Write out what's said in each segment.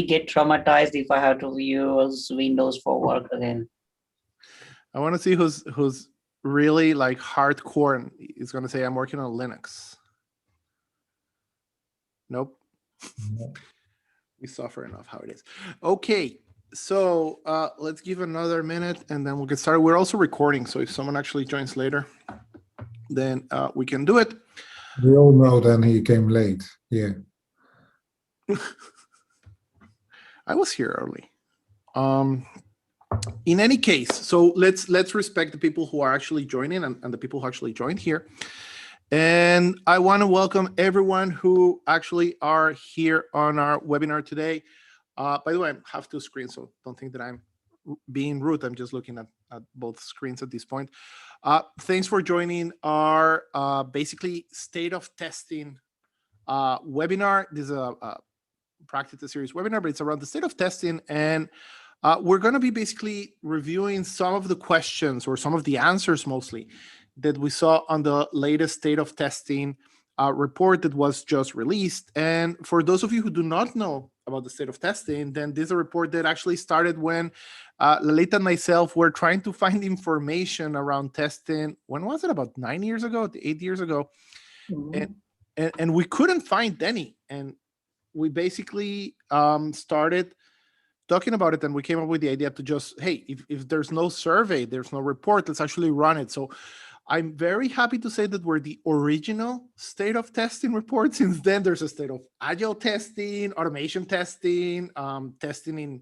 get traumatized if I have to use Windows for work again. I want to see who's really like hardcore and is going to say I'm working on Linux. Nope. We suffer enough how it is. Okay, so let's give another minute and then we'll get started. We're also recording, so if someone actually joins later, then we can do it. We all know then he came late. Yeah. I was here early. In any case, so let's respect the people who are actually joining and the people who actually joined here. And I want to welcome everyone who actually are here on our webinar today. By the way, I have two screens, so don't think that I'm being rude. I'm just looking at both screens at this point. Thanks for joining our basically state of testing webinar. This is a PractiTest series webinar, but it's around the state of testing. And we're going to be basically reviewing some of the questions or some of the answers mostly that we saw on the latest state of testing report that was just released. And for those of you who do not know about the state of testing, then this is a report that actually started when Lalita and myself were trying to find information around testing. When was it? About 9 years ago, 8 years ago. Mm-hmm. And we couldn't find any. And we basically started talking about it, and we came up with the idea to just, hey, if there's no survey, there's no report, let's actually run it. So I'm very happy to say that we're the original state of testing report. Since then, there's a state of agile testing, automation testing, testing in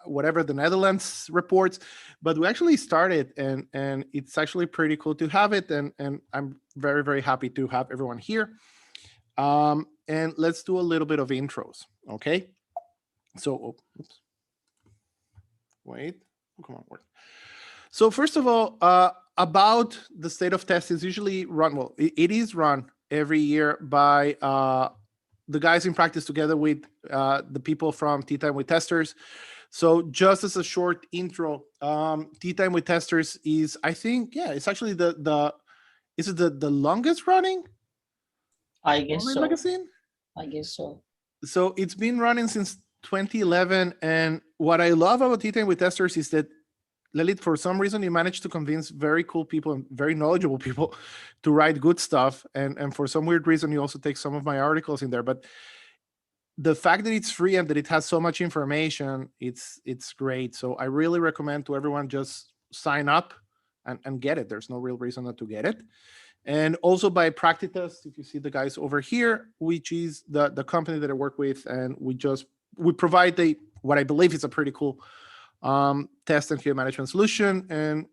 whatever the Netherlands reports. But we actually started, and it's actually pretty cool to have it. And I'm very, very happy to have everyone here. And let's do a little bit of intros, okay? So, oops. Wait, oh, come on, work. So first of all, about the state of test is usually run, well, it is run every year by the guys in practice together with the people from TeaTime with Testers. So just as a short intro, TeaTime with Testers is, I think, yeah, it's actually is it the longest running? I guess so. Magazine? I guess so. So it's been running since 2011. And what I love about TeaTime with Testers is that, Lalit, for some reason, you managed to convince very cool people and very knowledgeable people to write good stuff. And for some weird reason, you also take some of my articles in there. But the fact that it's free and that it has so much information, it's great. So I really recommend to everyone just sign up and get it. There's no real reason not to get it. And also by PractiTest, if you see the guys over here, which is the company that I work with, and we provide what I believe is a pretty cool test and QA management solution. And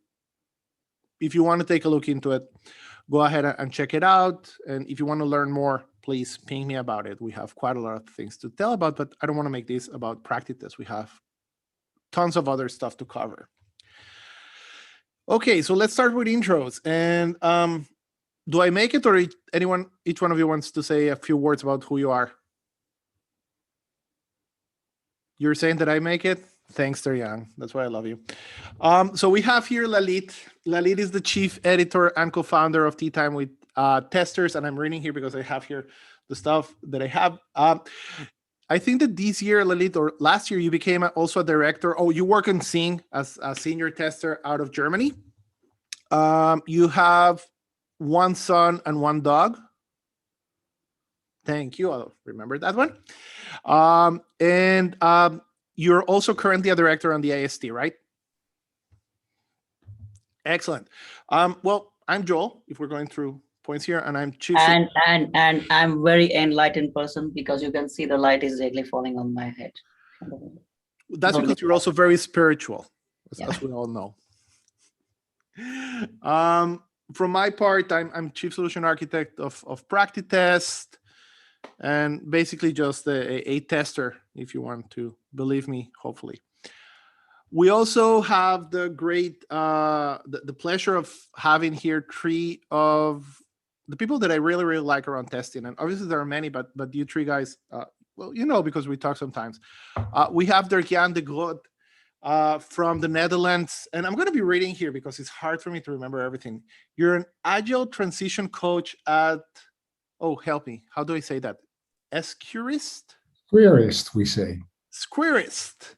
if you want to take a look into it, go ahead and check it out. And if you want to learn more, please ping me about it. We have quite a lot of things to tell about, but I don't want to make this about PractiTest. We have tons of other stuff to cover. Okay, so let's start with intros. And do I make it, or each one of you wants to say a few words about who you are? You're saying that I make it? Thanks, Derk-Jan. That's why I love you. So we have here Lalit. Lalit is the chief editor and co-founder of TeaTime with Testers, and I'm reading here because I have here the stuff that I have. I think that this year, Lalit, or last year, you became also a director. Oh, you work on Sing as a senior tester out of Germany. You have one son and one dog. Thank you. I'll remember that one. And you're also currently a director on the IST, right? Excellent. Well, I'm Joel, if we're going through points here, and I'm chief. And I'm very enlightened person, because you can see the light is exactly falling on my head. That's because you're also very spiritual, as we all know. From my part, I'm chief solution architect of PractiTest, and basically just a tester, if you want to believe me, hopefully. We also have the great, the pleasure of having here three of the people that I really, really like around testing. And obviously there are many, but you three guys, well, you know, because we talk sometimes. We have Derk-Jan de Grood from the Netherlands. And I'm going to be reading here because it's hard for me to remember everything. You're an Agile Transition Coach at, oh, help me. How do I say that? Squerist? Squerist, we say. Squerist.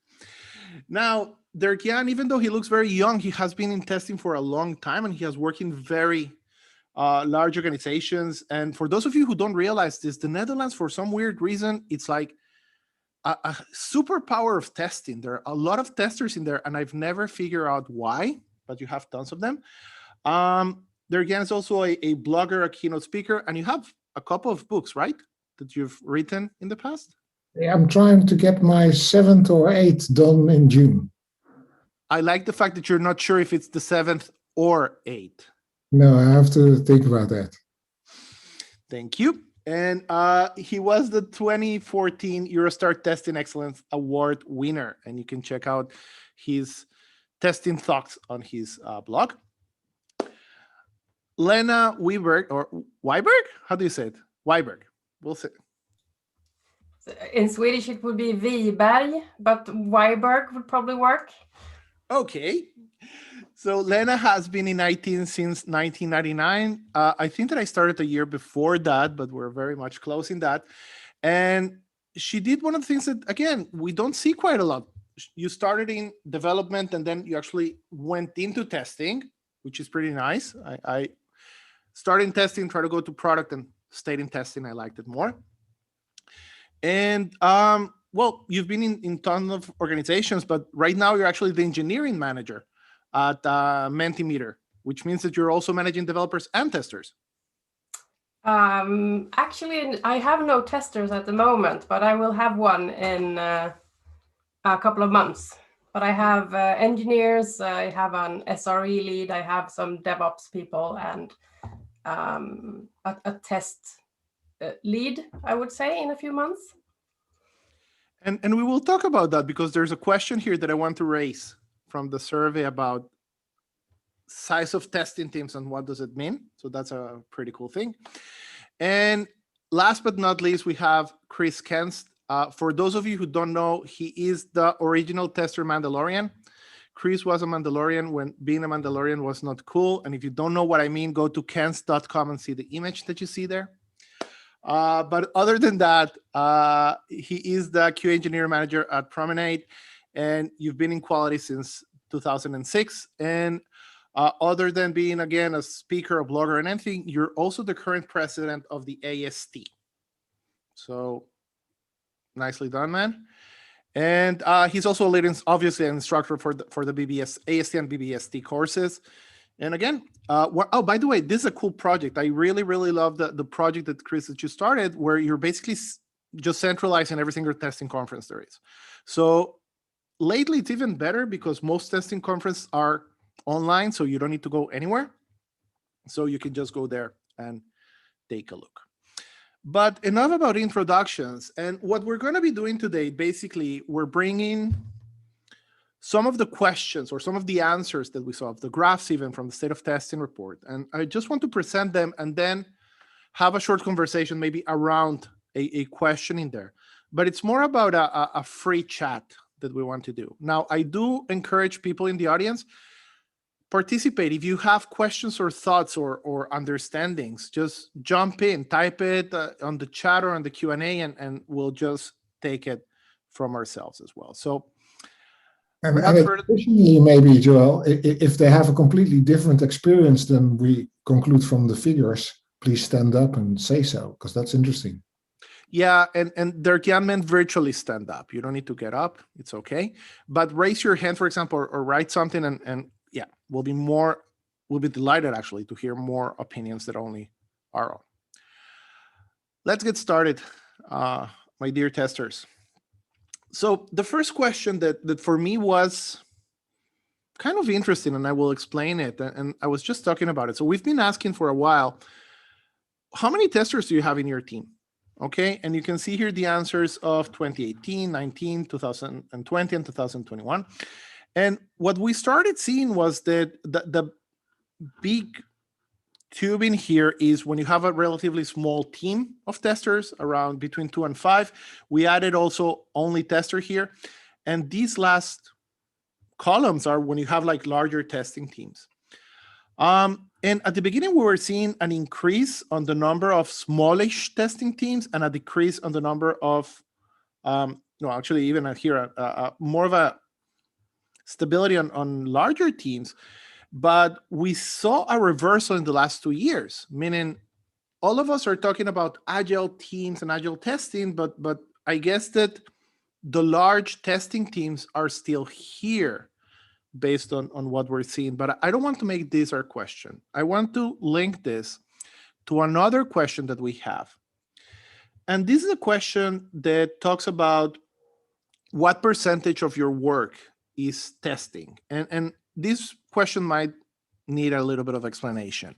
Now, Derk-Jan, even though he looks very young, he has been in testing for a long time, and he has worked in very large organizations. And for those of you who don't realize this, the Netherlands, for some weird reason, it's like a superpower of testing. There are a lot of testers in there, and I've never figured out why, but you have tons of them. Derk-Jan is also a blogger, a keynote speaker, and you have a couple of books, right, that you've written in the past? I'm trying to get my 7th or 8th done in June. I like the fact that you're not sure if it's the 7th or 8th. No, I have to think about that. Thank you. And he was the 2014 Eurostar Testing Excellence Award winner. And you can check out his testing thoughts on his blog. Lena Weiberg, or Weiberg? How do you say it? Weiberg. We'll say. In Swedish, it would be Wiberg, but Weiberg would probably work. Okay. So Lena has been in IT since 1999. I think that I started a year before that, but we're very much close in that. And she did one of the things that, again, we don't see quite a lot. You started in development, and then you actually went into testing, which is pretty nice. I started in testing, tried to go to product, and stayed in testing. I liked it more. And well, you've been in tons of organizations, but right now you're actually the engineering manager at Mentimeter, which means that you're also managing developers and testers. Actually, I have no testers at the moment, but I will have one in a couple of months. But I have engineers, I have an SRE lead, I have some DevOps people, and a test lead, I would say, in a few months. And we will talk about that, because there's a question here that I want to raise from the survey about size of testing teams and what does it mean. So that's a pretty cool thing. And last but not least, we have Chris Kenst. For those of you who don't know, he is the original tester Mandalorian. Chris was a Mandalorian when being a Mandalorian was not cool. And if you don't know what I mean, go to kenst.com and see the image that you see there. But other than that, he is the QA engineer manager at Promenade, and you've been in quality since 2006. And other than being, again, a speaker, a blogger, and anything, you're also the current president of the AST. So nicely done, man. And he's also a leading, obviously, an instructor for the BBS, AST and BBST courses. And again, oh, by the way, this is a cool project. I really, really love the project that Chris that you started, where you're basically just centralizing every single testing conference there is. So lately, it's even better because most testing conferences are online, so you don't need to go anywhere. So you can just go there and take a look. But enough about introductions. And what we're going to be doing today, basically, we're bringing some of the questions or some of the answers that we saw, the graphs even from the state of testing report. And I just want to present them and then have a short conversation maybe around a question in there. But it's more about a free chat that we want to do. Now, I do encourage people in the audience, participate. If you have questions or thoughts or understandings, just jump in, type it on the chat or on the Q&A, and we'll just take it from ourselves as well. So, and additionally, maybe, Joel, if they have a completely different experience than we conclude from the figures, please stand up and say so, because that's interesting. Yeah, and Derk-Jan meant virtually stand up. You don't need to get up. It's okay. But raise your hand, for example, or write something, and yeah, we'll be delighted, actually, to hear more opinions that only our own. Let's get started, my dear testers. So the first question that for me was kind of interesting, and I will explain it, and I was just talking about it. So we've been asking for a while, how many testers do you have in your team? Okay, and you can see here the answers of 2018, 19, 2020, and 2021. And what we started seeing was that the big tube in here is when you have a relatively small team of testers, around between 2 and 5. We added also only tester here. And these last columns are when you have like larger testing teams. And at the beginning, we were seeing an increase on the number of smallish testing teams and a decrease on the number of No, actually, even here, more of a stability on larger teams. But we saw a reversal in the last 2 years, meaning all of us are talking about agile teams and agile testing, but I guess that the large testing teams are still here based on what we're seeing. But I don't want to make this our question. I want to link this to another question that we have. And this is a question that talks about what percentage of your work is testing. And this question might need a little bit of explanation.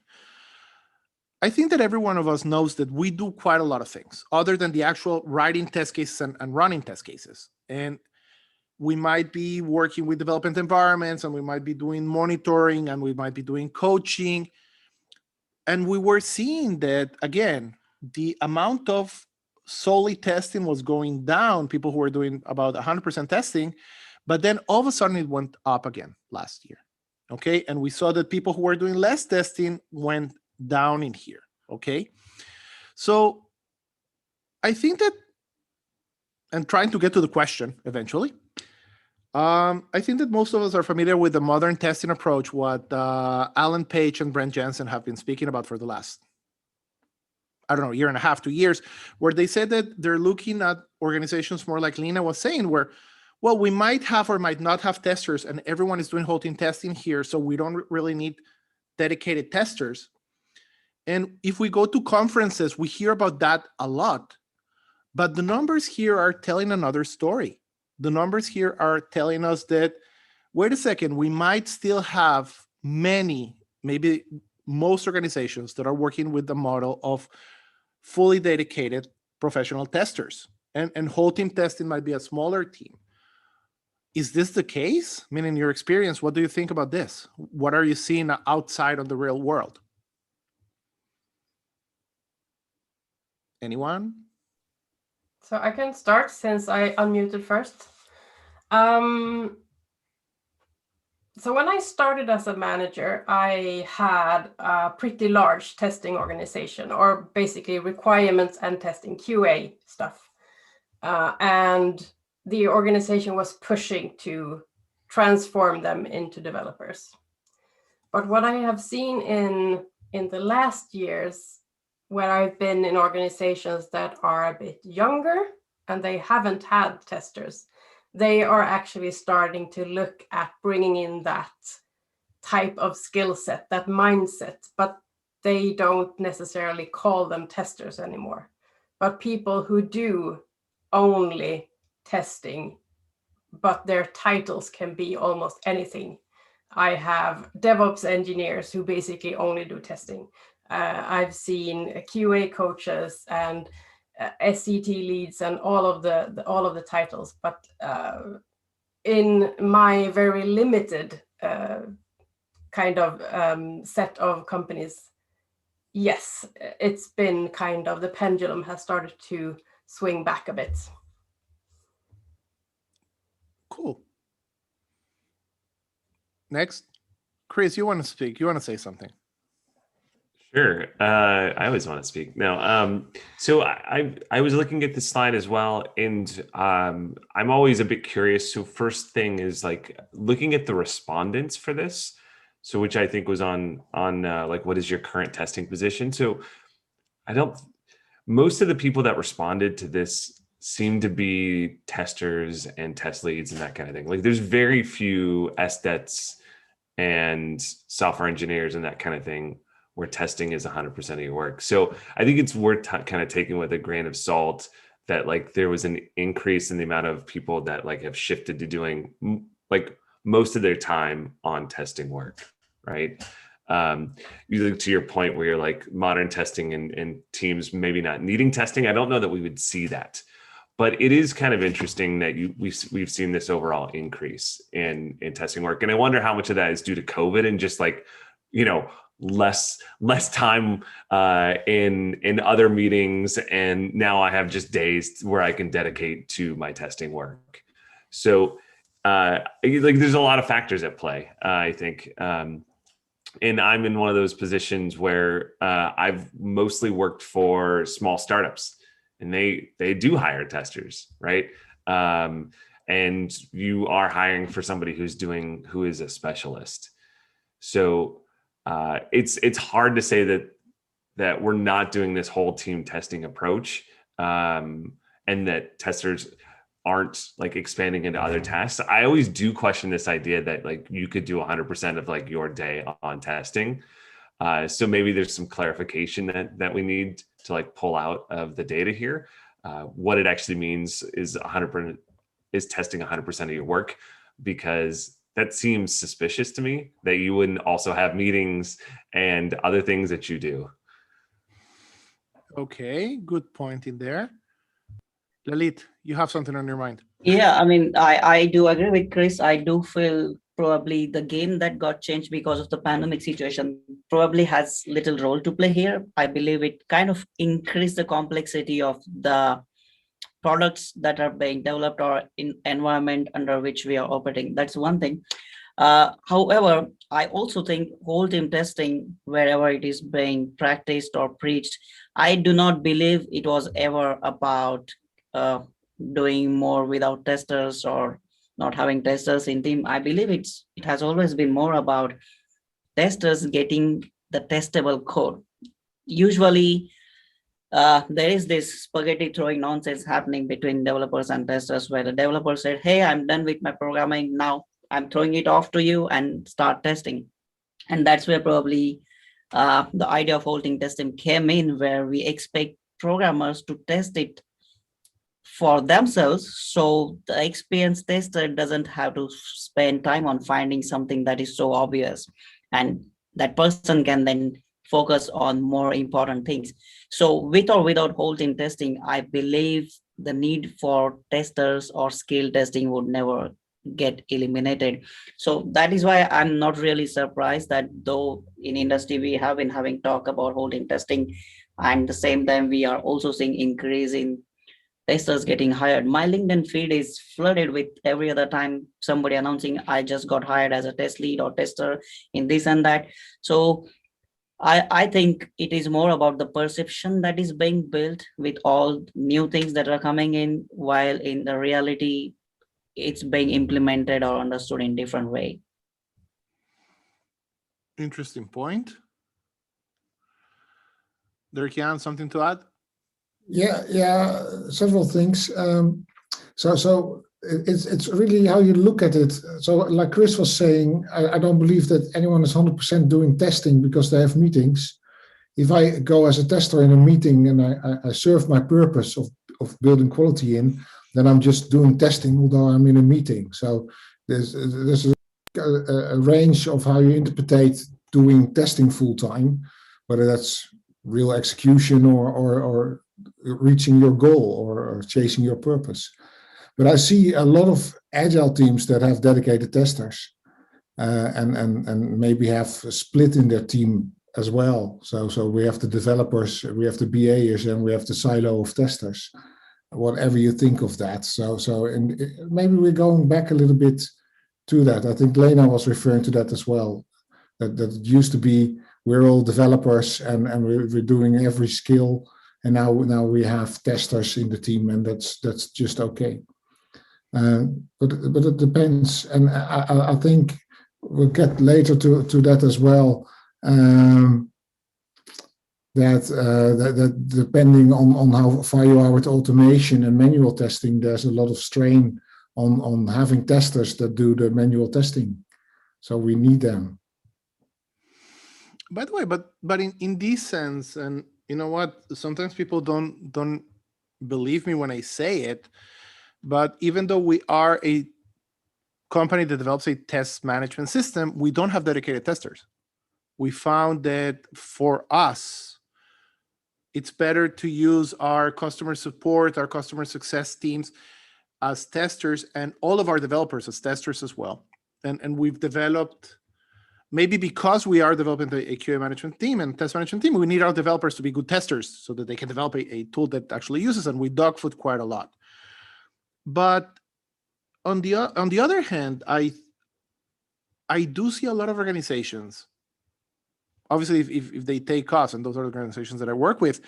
I think that every one of us knows that we do quite a lot of things other than the actual writing test cases and running test cases. And we might be working with development environments, and we might be doing monitoring, and we might be doing coaching. And we were seeing that, again, the amount of solely testing was going down, people who were doing about 100% testing, but then all of a sudden it went up again last year, okay? And we saw that people who were doing less testing went down in here, okay? So I think that, and trying to get to the question eventually, I think that most of us are familiar with the modern testing approach, what Alan Page and Brent Jensen have been speaking about for the last, I don't know, year and a half, 2 years, where they said that they're looking at organizations more like Lena was saying, where, well, we might have or might not have testers, and everyone is doing whole team testing here, so we don't really need dedicated testers. And if we go to conferences, we hear about that a lot, but the numbers here are telling another story. The numbers here are telling us that, wait a second, we might still have many, maybe most organizations that are working with the model of fully dedicated professional testers, and whole team testing might be a smaller team. Is this the case? I mean, in your experience, what do you think about this? What are you seeing outside of the real world? Anyone? So I can start since I unmuted first. So when I started as a manager, I had a pretty large testing organization, or basically requirements and testing, QA stuff. And the organization was pushing to transform them into developers. But what I have seen in the last years, where I've been in organizations that are a bit younger and they haven't had testers, they are actually starting to look at bringing in that type of skill set, that mindset, but they don't necessarily call them testers anymore. But people who do only testing, but their titles can be almost anything. I have DevOps engineers who basically only do testing. I've seen QA coaches and SCT leads and all of the titles, but in my very limited kind of set of companies, yes, it's been kind of, the pendulum has started to swing back a bit. Cool. Next, Chris, you want to speak? You want to say something? Sure. I always want to speak. No. So I was looking at the slide as well, and I'm always a bit curious. So first thing is like looking at the respondents for this. So which I think was on like, what is your current testing position? So most of the people that responded to this seem to be testers and test leads and that kind of thing. Like there's very few SDETs and software engineers and that kind of thing where testing is 100% of your work. So I think it's worth kind of taking with a grain of salt that like there was an increase in the amount of people that like have shifted to doing like most of their time on testing work, right? To your point where you're like modern testing and teams maybe not needing testing. I don't know that we would see that, but it is kind of interesting that we've seen this overall increase in testing work. And I wonder how much of that is due to COVID and just like, you know, less time in other meetings, and now I have just days where I can dedicate to my testing work. So like there's a lot of factors at play, I think, and I'm in one of those positions where I've mostly worked for small startups, and they do hire testers, right? And you are hiring for somebody who is a specialist. So it's hard to say that we're not doing this whole team testing approach, and that testers aren't like expanding into other tasks. I always do question this idea that like you could do 100% of like your day on testing. So maybe there's some clarification that we need to like pull out of the data here. What it actually means is 100% is testing 100% of your work, because that seems suspicious to me that you wouldn't also have meetings and other things that you do. Okay, good point in there. Lalit, you have something on your mind. Yeah, I mean, I do agree with Chris. I do feel probably the game that got changed because of the pandemic situation probably has little role to play here. I believe it kind of increased the complexity of the products that are being developed or in environment under which we are operating. That's one thing. However, I also think whole team testing, wherever it is being practiced or preached, I do not believe it was ever about doing more without testers or not having testers in team. I believe it has always been more about testers getting the testable code. Usually, there is this spaghetti throwing nonsense happening between developers and testers, where the developer said, hey, I'm done with my programming. Now I'm throwing it off to you and start testing. And that's where probably the idea of holding testing came in, where we expect programmers to test it for themselves, so the experienced tester doesn't have to spend time on finding something that is so obvious, and that person can then focus on more important things. So with or without whole team testing, I believe the need for testers or skill testing would never get eliminated. So that is why I'm not really surprised that though in industry we have been having talk about whole team testing, and at the same time we are also seeing increase in testers getting hired. My LinkedIn feed is flooded with every other time somebody announcing I just got hired as a test lead or tester in this and that. So I think it is more about the perception that is being built with all new things that are coming in, while in the reality it's being implemented or understood in different way. Interesting point. Derk-Jan, something to add? Yeah, several things. So it's really how you look at it. So like Chris was saying, I don't believe that anyone is 100% doing testing because they have meetings. If I go as a tester in a meeting and I serve my purpose of building quality in, then I'm just doing testing, although I'm in a meeting. So there's a range of how you interpret doing testing full time, whether that's real execution or reaching your goal or chasing your purpose. But I see a lot of agile teams that have dedicated testers and maybe have a split in their team as well. So we have the developers, we have the BAers, and we have the silo of testers, whatever you think of that. So maybe we're going back a little bit to that. I think Lena was referring to that as well, that it used to be we're all developers and we're doing every skill. And now we have testers in the team, and that's just okay. But it depends, and I think we'll get later to that as well. That depending on how far you are with automation and manual testing, there's a lot of strain on having testers that do the manual testing. So we need them. By the way, but in this sense, and you know what, sometimes people don't believe me when I say it, but even though we are a company that develops a test management system, we don't have dedicated testers. We found that for us, it's better to use our customer support, our customer success teams as testers, and all of our developers as testers as well. And we've developed, maybe because we are developing a QA management team and test management team, we need our developers to be good testers so that they can develop a tool that actually uses, and we dogfood quite a lot. But on the other hand, I do see a lot of organizations, obviously if they take us, and those are organizations that I work with,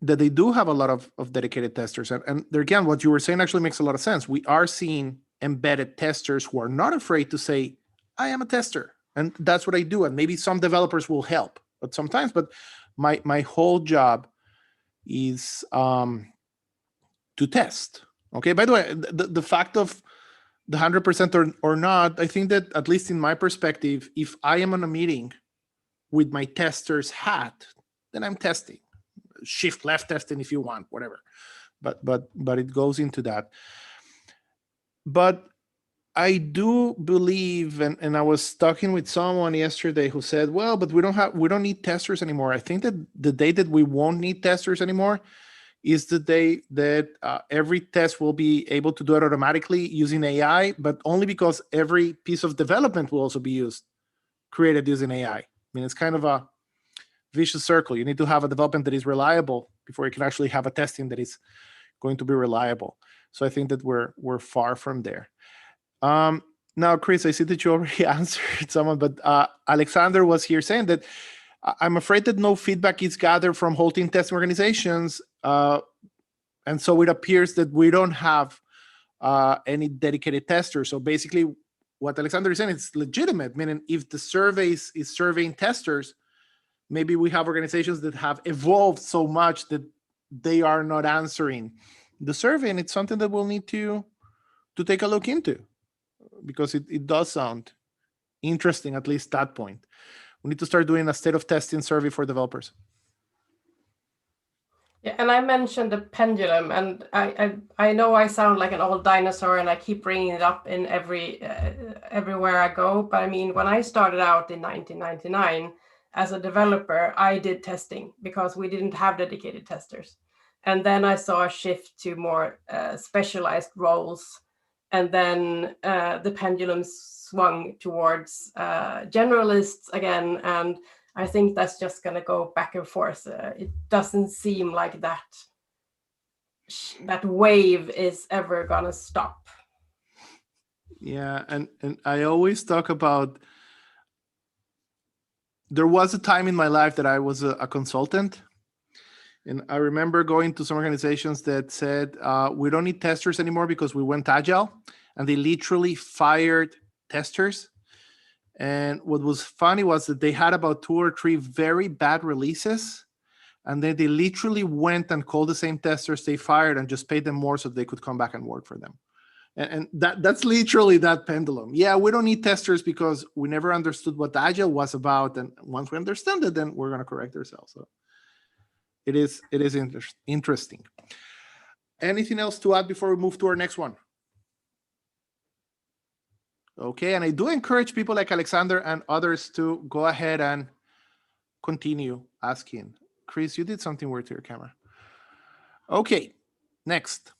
that they do have a lot of dedicated testers. And there again, what you were saying actually makes a lot of sense. We are seeing embedded testers who are not afraid to say, I am a tester, and that's what I do. And maybe some developers will help, but sometimes, but my whole job is to test. Okay, by the way, the fact of the 100% or not, I think that at least in my perspective, if I am on a meeting with my tester's hat, then I'm testing. Shift left testing if you want, whatever. But it goes into that. But I do believe, and I was talking with someone yesterday who said, well, but we don't need testers anymore. I think that the day that we won't need testers anymore is the day that every test will be able to do it automatically using AI, but only because every piece of development will also be created using AI. I mean, it's kind of a vicious circle. You need to have a development that is reliable before you can actually have a testing that is going to be reliable. So I think that we're far from there. Now, Chris, I see that you already answered someone, but Alexander was here saying that I'm afraid that no feedback is gathered from whole team testing organizations. And so it appears that we don't have any dedicated testers. So basically what Alexander is saying, it's legitimate, meaning if the survey is surveying testers, maybe we have organizations that have evolved so much that they are not answering the survey. And it's something that we'll need to take a look into, because it does sound interesting, at least that point. We need to start doing a state of testing survey for developers. Yeah, and I mentioned the pendulum, and I know I sound like an old dinosaur, and I keep bringing it up in everywhere I go. But I mean, when I started out in 1999 as a developer, I did testing because we didn't have dedicated testers, and then I saw a shift to more specialized roles, and then the pendulum swung towards generalists again, and I think that's just going to go back and forth. It doesn't seem like that wave is ever going to stop. Yeah, and I always talk about, there was a time in my life that I was a consultant, and I remember going to some organizations that said, we don't need testers anymore because we went agile, and they literally fired testers. And what was funny was that they had about 2 or 3 very bad releases, and then they literally went and called the same testers they fired and just paid them more so they could come back and work for them. And that's literally that pendulum. Yeah, we don't need testers because we never understood what Agile was about, and once we understand it, then we're going to correct ourselves. So it is interesting. Anything else to add before we move to our next one? Okay, and I do encourage people like Alexander and others to go ahead and continue asking. Chris, you did something weird to your camera. Okay, next.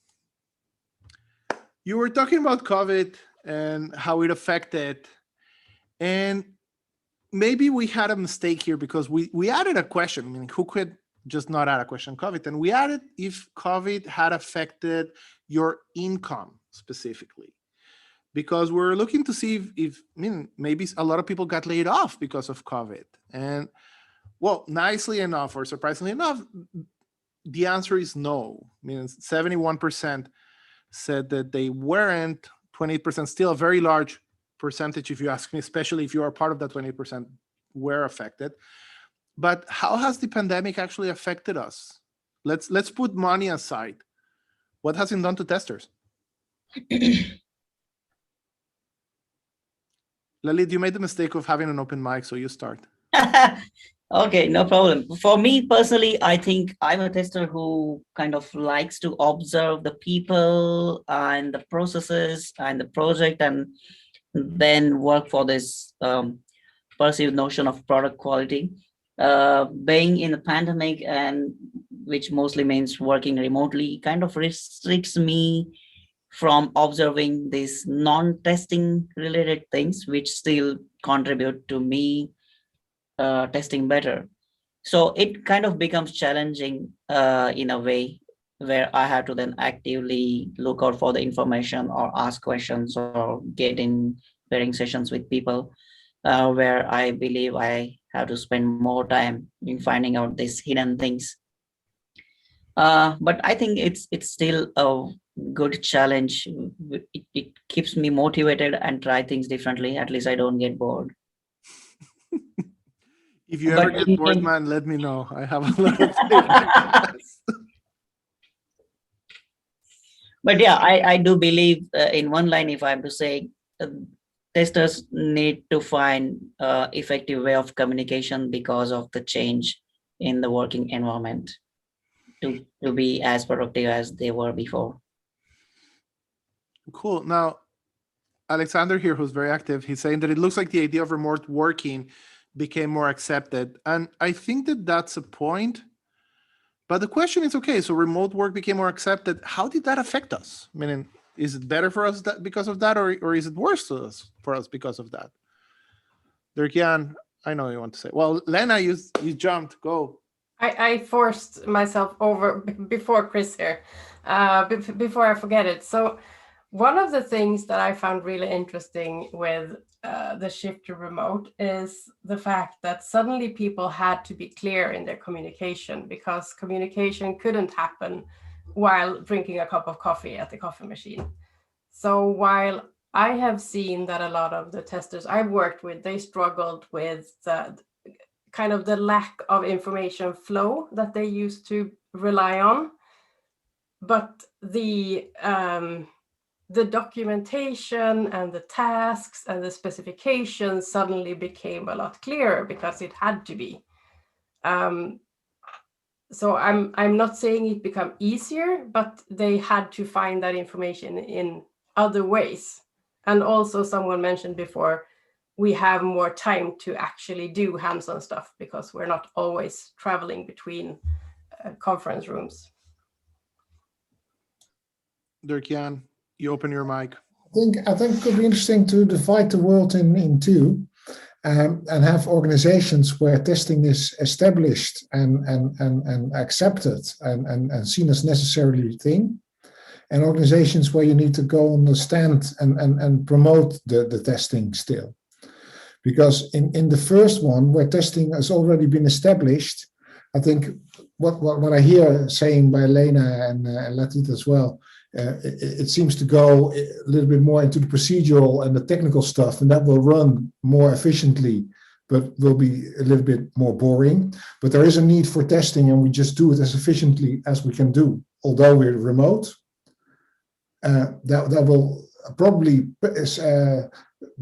You were talking about COVID and how it affected, and maybe we had a mistake here because we added a question. I mean, who could just not add a question on COVID? And we added if COVID had affected your income specifically, because we're looking to see if maybe a lot of people got laid off because of COVID. And well, nicely enough or surprisingly enough, the answer is no. I mean, 71% said that they weren't, 28%, still a very large percentage if you ask me, especially if you are part of that 28% were affected. But how has the pandemic actually affected us? Let's put money aside. What has it done to testers? Lalit, you made the mistake of having an open mic, so you start. Okay, no problem. For me personally, I think I'm a tester who kind of likes to observe the people and the processes and the project, and then work for this perceived notion of product quality. Being in the pandemic, and which mostly means working remotely, kind of restricts me from observing these non-testing related things, which still contribute to me testing better. So it kind of becomes challenging in a way where I have to then actively look out for the information or ask questions or get in pairing sessions with people where I believe I have to spend more time in finding out these hidden things. But I think it's still a good challenge. It keeps me motivated and try things differently. At least I don't get bored. If you But ever get bored, man, let me know. I have a lot of things. But yeah, I do believe in one line, if I have to say, testers need to find effective way of communication because of the change in the working environment to be as productive as they were before. Cool. Now, Alexander here, who's very active, he's saying that it looks like the idea of remote working became more accepted. And I think that that's a point. But the question is, okay, so remote work became more accepted. How did that affect us? Meaning, is it better for us because of that, or is it worse for us because of that? Derk-Jan, I know you want to say. Well, Lena, you jumped. Go. I forced myself over before Chris here, before I forget it. So one of the things that I found really interesting with the shift to remote is the fact that suddenly people had to be clear in their communication, because communication couldn't happen while drinking a cup of coffee at the coffee machine. So while I have seen that a lot of the testers I've worked with, they struggled with the kind of the lack of information flow that they used to rely on, but the documentation and the tasks and the specifications suddenly became a lot clearer because it had to be. So I'm not saying it became easier, but they had to find that information in other ways. And also someone mentioned before, we have more time to actually do hands-on stuff because we're not always traveling between conference rooms. Derk-Jan, you open your mic. I think it could be interesting to divide the world in two, and have organizations where testing is established and accepted and seen as necessary thing, and organizations where you need to go on the stand and promote the testing still. Because in the first one, where testing has already been established, I think what I hear saying by Lena and Latit as well, it seems to go a little bit more into the procedural and the technical stuff, and that will run more efficiently, but will be a little bit more boring. But there is a need for testing, and we just do it as efficiently as we can do. Although we're remote, that will probably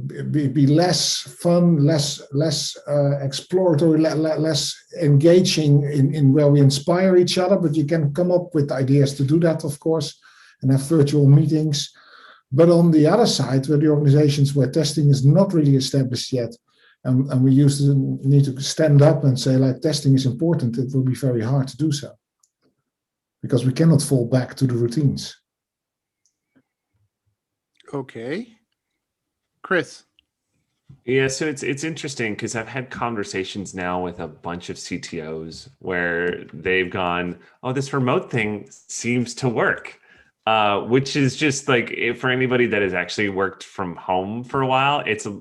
be less fun, less exploratory, less engaging in where we inspire each other. But you can come up with ideas to do that, of course, and have virtual meetings. But on the other side, where the organizations where testing is not really established yet, and we need to stand up and say, like, testing is important, it will be very hard to do so, because we cannot fall back to the routines. Okay. Chris. Yeah, so it's interesting because I've had conversations now with a bunch of CTOs where they've gone, oh, this remote thing seems to work. Which is just like, for anybody that has actually worked from home for a while, it's a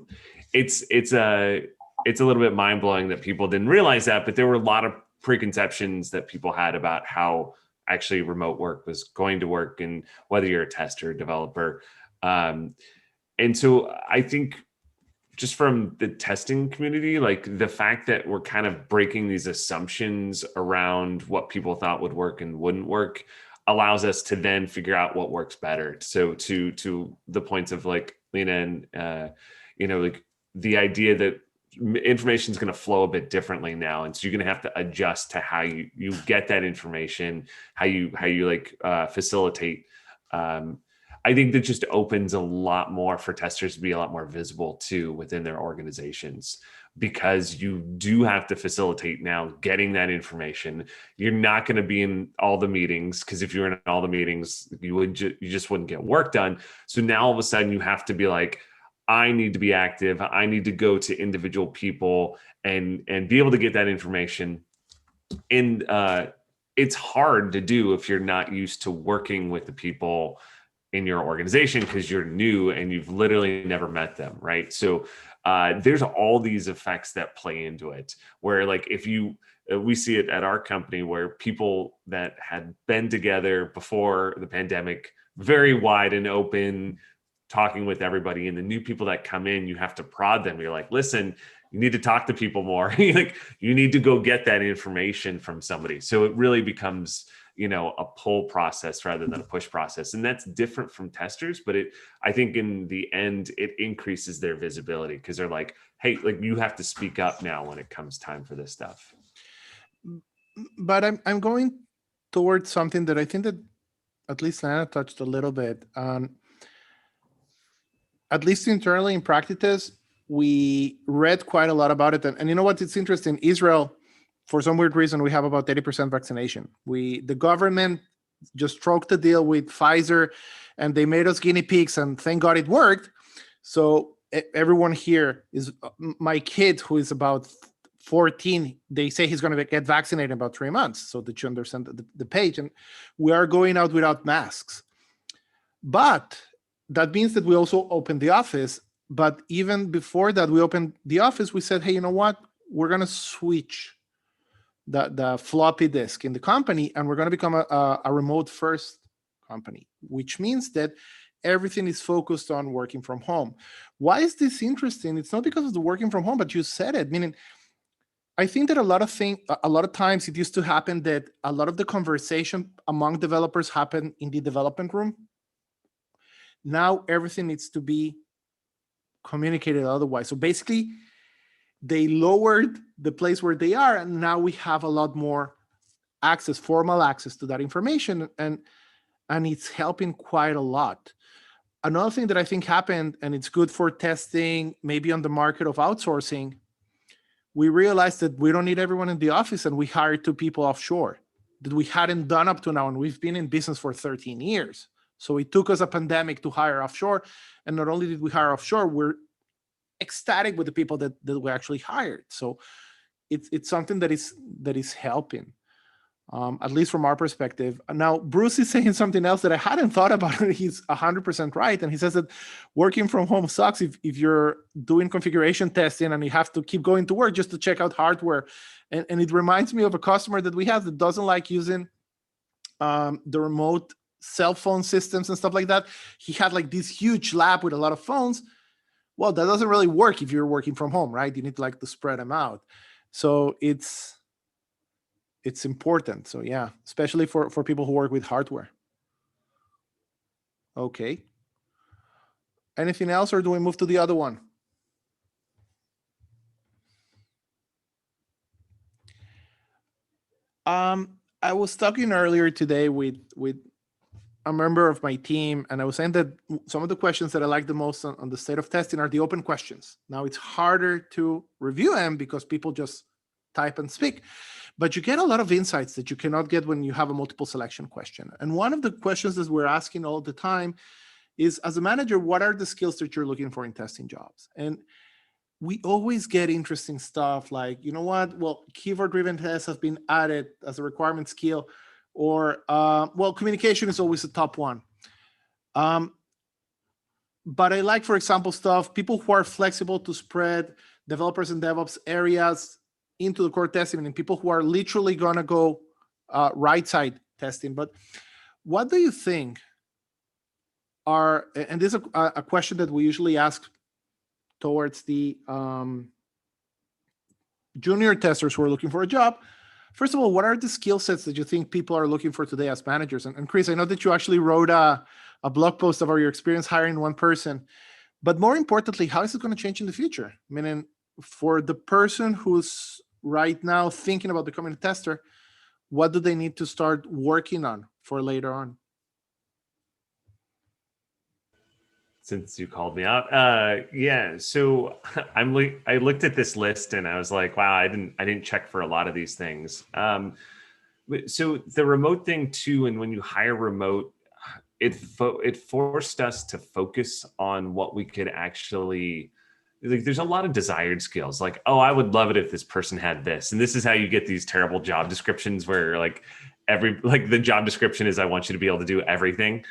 little bit mind blowing that people didn't realize that, but there were a lot of preconceptions that people had about how actually remote work was going to work, and whether you're a tester or developer. And so I think just from the testing community, like the fact that we're kind of breaking these assumptions around what people thought would work and wouldn't work allows us to then figure out what works better. So to the points of like Lena and like the idea that information is going to flow a bit differently now, and so you're going to have to adjust to how you get that information, how you like facilitate. I think that just opens a lot more for testers to be a lot more visible too within their organizations, because you do have to facilitate now getting that information. You're not going to be in all the meetings, because if you're in all the meetings, you just wouldn't get work done. So now all of a sudden you have to be like, I need to be active. I need to go to individual people and be able to get that information. And it's hard to do if you're not used to working with the people in your organization, because you're new and you've literally never met them, right? So there's all these effects that play into it, where like if you we see it at our company where people that had been together before the pandemic, very wide and open, talking with everybody, and the new people that come in, you have to prod them. You're like, listen, you need to talk to people more. Like, you need to go get that information from somebody. So it really becomes, a pull process rather than a push process. And that's different from testers, but I think in the end, it increases their visibility because they're like, hey, like, you have to speak up now when it comes time for this stuff. But I'm going towards something that I think that at least Lena touched a little bit on. At least internally in PractiTest, we read quite a lot about it. And you know what? It's interesting. Israel, for some weird reason, we have about 80% vaccination. The government just struck the deal with Pfizer, and they made us guinea pigs, and thank God it worked. So everyone here is, my kid who is about 14, they say he's going to get vaccinated in about 3 months. So that you understand the page, and we are going out without masks. But that means that we also opened the office. But even before that, we opened the office, we said, hey, you know what? We're going to switch the floppy disk in the company, and we're going to become a remote first company, which means that everything is focused on working from home. Why is this interesting? It's not because of the working from home, but you said it. Meaning, I think that a lot of times it used to happen that a lot of the conversation among developers happen in the development room. Now everything needs to be communicated otherwise. So basically, they lowered the place where they are, and now we have a lot more access, formal access to that information, and it's helping quite a lot. Another thing that I think happened, and it's good for testing, maybe on the market of outsourcing, we realized that we don't need everyone in the office, and we hired 2 people offshore that we hadn't done up to now, and we've been in business for 13 years. So it took us a pandemic to hire offshore, and not only did we hire offshore, we're ecstatic with the people that we actually hired. So it's something that is helping, at least from our perspective. Now, Bruce is saying something else that I hadn't thought about. He's 100% right. And he says that working from home sucks if you're doing configuration testing and you have to keep going to work just to check out hardware. And it reminds me of a customer that we have that doesn't like using the remote cell phone systems and stuff like that. He had like this huge lab with a lot of phones. Well, that doesn't really work if you're working from home, right? You need to spread them out. So it's important. So yeah, especially for people who work with hardware. Okay. Anything else, or do we move to the other one? I was talking earlier today with a member of my team, and I was saying that some of the questions that I like the most on the state of testing are the open questions. Now, it's harder to review them because people just type and speak, but you get a lot of insights that you cannot get when you have a multiple selection question. And one of the questions that we're asking all the time is, as a manager, what are the skills that you're looking for in testing jobs? And we always get interesting stuff like, you know what, well, keyword-driven tests have been added as a requirement skill, or, well, communication is always the top one. But I like, for example, people who are flexible to spread developers and DevOps areas into the core testing, and people who are literally gonna go right-side testing. But what do you think are, and this is a question that we usually ask towards the junior testers who are looking for a job. First of all, what are the skill sets that you think people are looking for today as managers? And Chris, I know that you actually wrote a blog post about your experience hiring one person, but more importantly, how is it going to change in the future? Meaning, for the person who's right now thinking about becoming a tester, what do they need to start working on for later on? Since you called me out, yeah. So I looked at this list and I was like, wow, I didn't check for a lot of these things. So the remote thing too, and when you hire remote, it forced us to focus on what we could actually, like, there's a lot of desired skills. Like, oh, I would love it if this person had this, and this is how you get these terrible job descriptions where like the job description is, I want you to be able to do everything.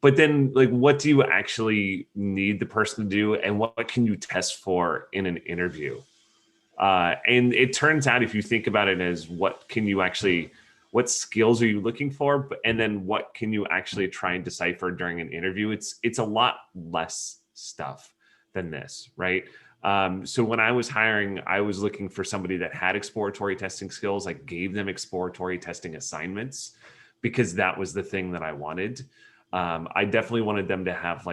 But then, like, what do you actually need the person to do, and what can you test for in an interview? And it turns out, if you think about it as what skills are you looking for? And then what can you actually try and decipher during an interview? It's a lot less stuff than this, right? So when I was hiring, I was looking for somebody that had exploratory testing skills. I gave them exploratory testing assignments because that was the thing that I wanted. I definitely wanted them to have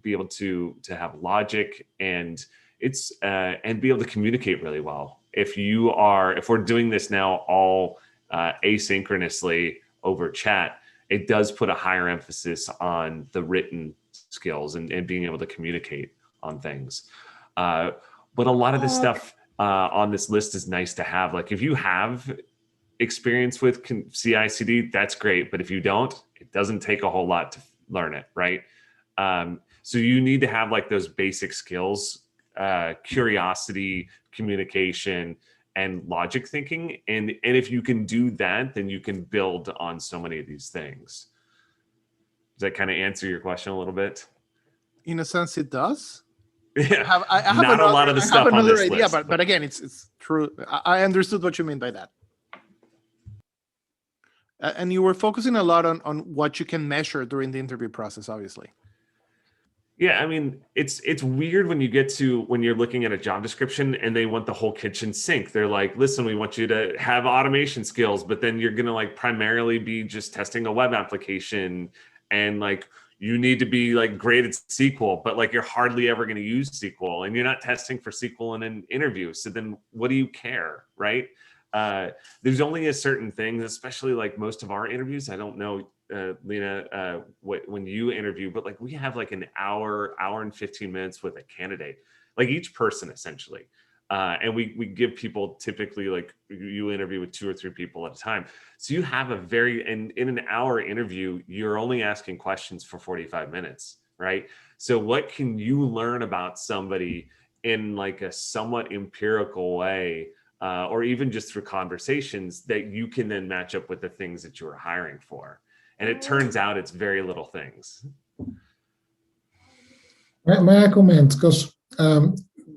be able to have logic and be able to communicate really well. If we're doing this now all asynchronously over chat, it does put a higher emphasis on the written skills and being able to communicate on things. But a lot of this stuff on this list is nice to have. Like if you have experience with CI/CD, that's great. But if you don't, it doesn't take a whole lot to learn it, right? So you need to have those basic skills, curiosity, communication, and logic thinking. And if you can do that, then you can build on so many of these things. Does that kind of answer your question a little bit? In a sense, it does. Yeah, I have not a lot of the stuff on this idea, list. But again, it's true. I understood what you mean by that. And you were focusing a lot on what you can measure during the interview process, obviously. Yeah, I mean, it's weird when you're looking at a job description and they want the whole kitchen sink. They're like, listen, we want you to have automation skills, but then you're going to primarily be just testing a web application, and you need to be great at SQL, but you're hardly ever going to use SQL, and you're not testing for SQL in an interview. So then what do you care, right? There's only a certain thing, especially most of our interviews. I don't know, Lena, when you interview, but we have an hour and 15 minutes with a candidate, each person essentially. And we give people typically you interview with 2 or 3 people at a time. So you have in an hour interview, you're only asking questions for 45 minutes, right? So what can you learn about somebody in a somewhat empirical way, or even just through conversations that you can then match up with the things that you are hiring for? And it turns out it's very little things. May I comment? Because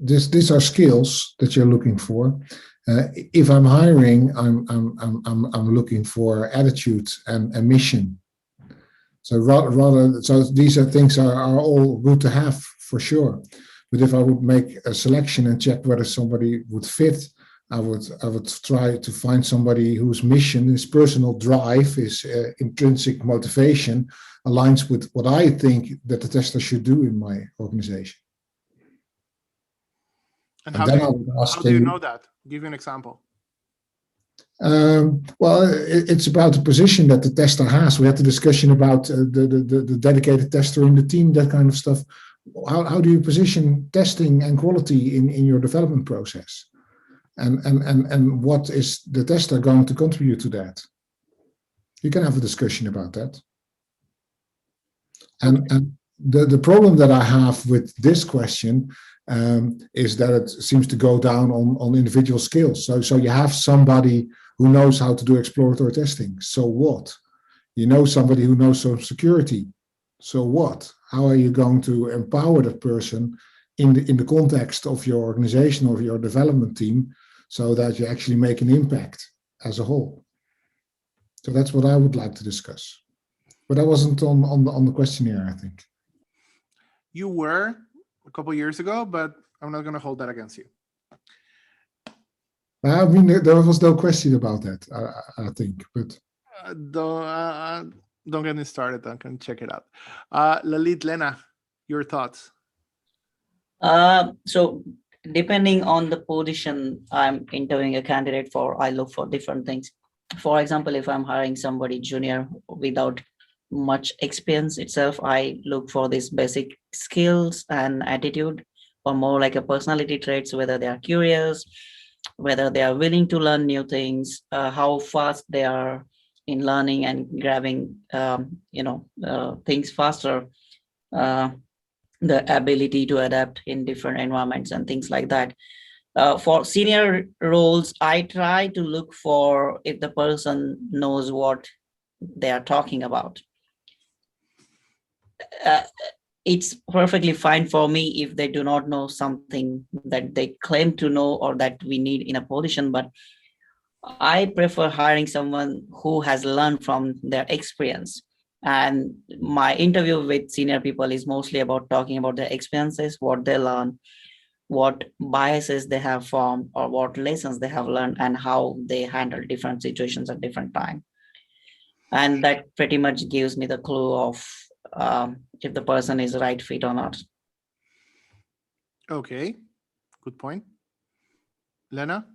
these are skills that you're looking for. If I'm hiring, I'm looking for attitude and mission. So so these are things are all good to have for sure. But if I would make a selection and check whether somebody would fit, I would try to find somebody whose mission, his personal drive, his intrinsic motivation aligns with what I think that the tester should do in my organization. And how do you know that? Give you an example. Well, it's about the position that the tester has. We had the discussion about the dedicated tester in the team, that kind of stuff. How do you position testing and quality in your development process? And what is the tester going to contribute to that? You can have a discussion about that. And the problem that I have with this question is that it seems to go down on individual skills. So you have somebody who knows how to do exploratory testing. So what? You know somebody who knows some security. So what? How are you going to empower that person in the context of your organization or your development team, so that you actually make an impact as a whole? So that's what I would like to discuss. But that wasn't on the questionnaire, I think. You were a couple of years ago, but I'm not going to hold that against you. I mean, there was no question about that, I think. But don't get me started. I can check it out. Lalit, Lena, your thoughts? So depending on the position I'm interviewing a candidate for, I look for different things. For example, if I'm hiring somebody junior without much experience itself, I look for these basic skills and attitude, or more like a personality traits, whether they are curious, whether they are willing to learn new things, how fast they are in learning and grabbing things faster, the ability to adapt in different environments and things like that. For senior roles, I try to look for if the person knows what they are talking about. It's perfectly fine for me if they do not know something that they claim to know or that we need in a position, but I prefer hiring someone who has learned from their experience. And my interview with senior people is mostly about talking about their experiences, what they learn, what biases they have formed, or what lessons they have learned, and how they handle different situations at different time. And that pretty much gives me the clue of if the person is right fit or not. Okay, good point. Lena?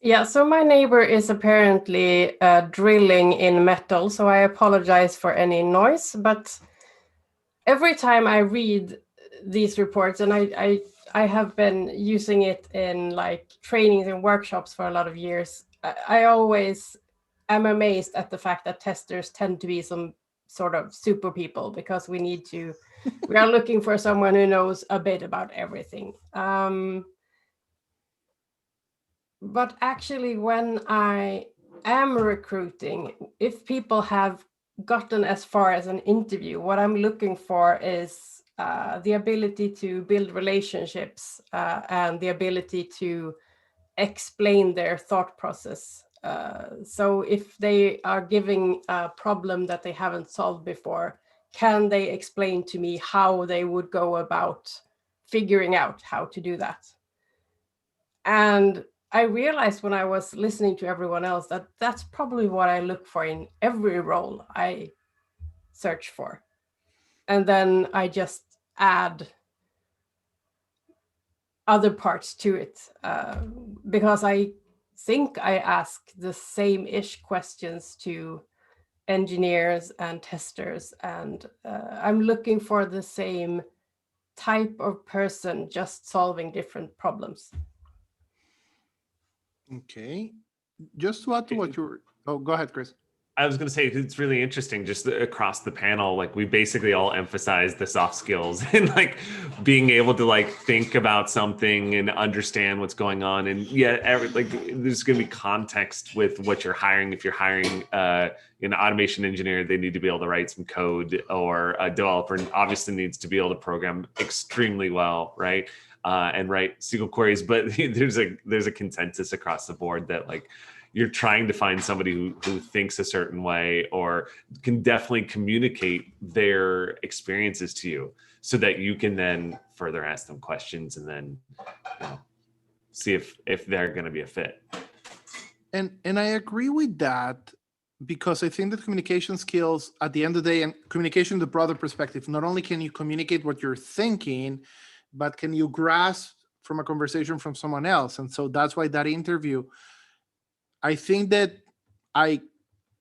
Yeah, so my neighbor is apparently drilling in metal, so I apologize for any noise. But every time I read these reports, and I have been using it in like trainings and workshops for a lot of years, I always am amazed at the fact that testers tend to be some sort of super people, because we are looking for someone who knows a bit about everything. But actually, when I am recruiting, if people have gotten as far as an interview, what I'm looking for is the ability to build relationships and the ability to explain their thought process. So if they are giving a problem that they haven't solved before, can they explain to me how they would go about figuring out how to do that? And I realized when I was listening to everyone else that that's probably what I look for in every role I search for. And then I just add other parts to it because I think I ask the same-ish questions to engineers and testers, and I'm looking for the same type of person, just solving different problems. Okay, just to add to what you're, oh, go ahead, Chris. I was going to say, it's really interesting just across the panel, like we basically all emphasize the soft skills and like being able to like think about something and understand what's going on. And like there's going to be context with what you're hiring. If you're hiring an automation engineer, they need to be able to write some code, or a developer obviously needs to be able to program extremely well, right? And write SQL queries, but there's a consensus across the board that like you're trying to find somebody who thinks a certain way or can definitely communicate their experiences to you, so that you can then further ask them questions and then see if they're going to be a fit. And I agree with that, because I think that communication skills at the end of the day, and communication, the broader perspective, not only can you communicate what you're thinking, but can you grasp from a conversation from someone else? And so that's why that interview, I think that I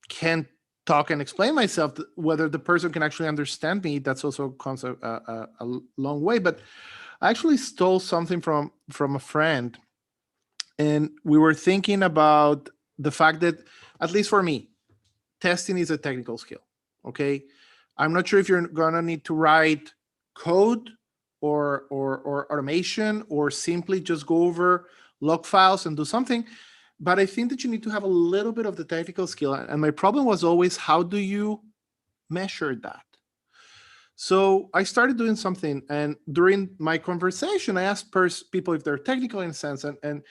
can talk and explain myself, whether the person can actually understand me. That's also comes a long way. But I actually stole something from a friend, and we were thinking about the fact that, at least for me, testing is a technical skill. Okay, I'm not sure if you're gonna need to write code or automation, or simply just go over log files and do something. But I think that you need to have a little bit of the technical skill. And my problem was always, how do you measure that? So I started doing something. And during my conversation, I asked people if they're technical in a sense. And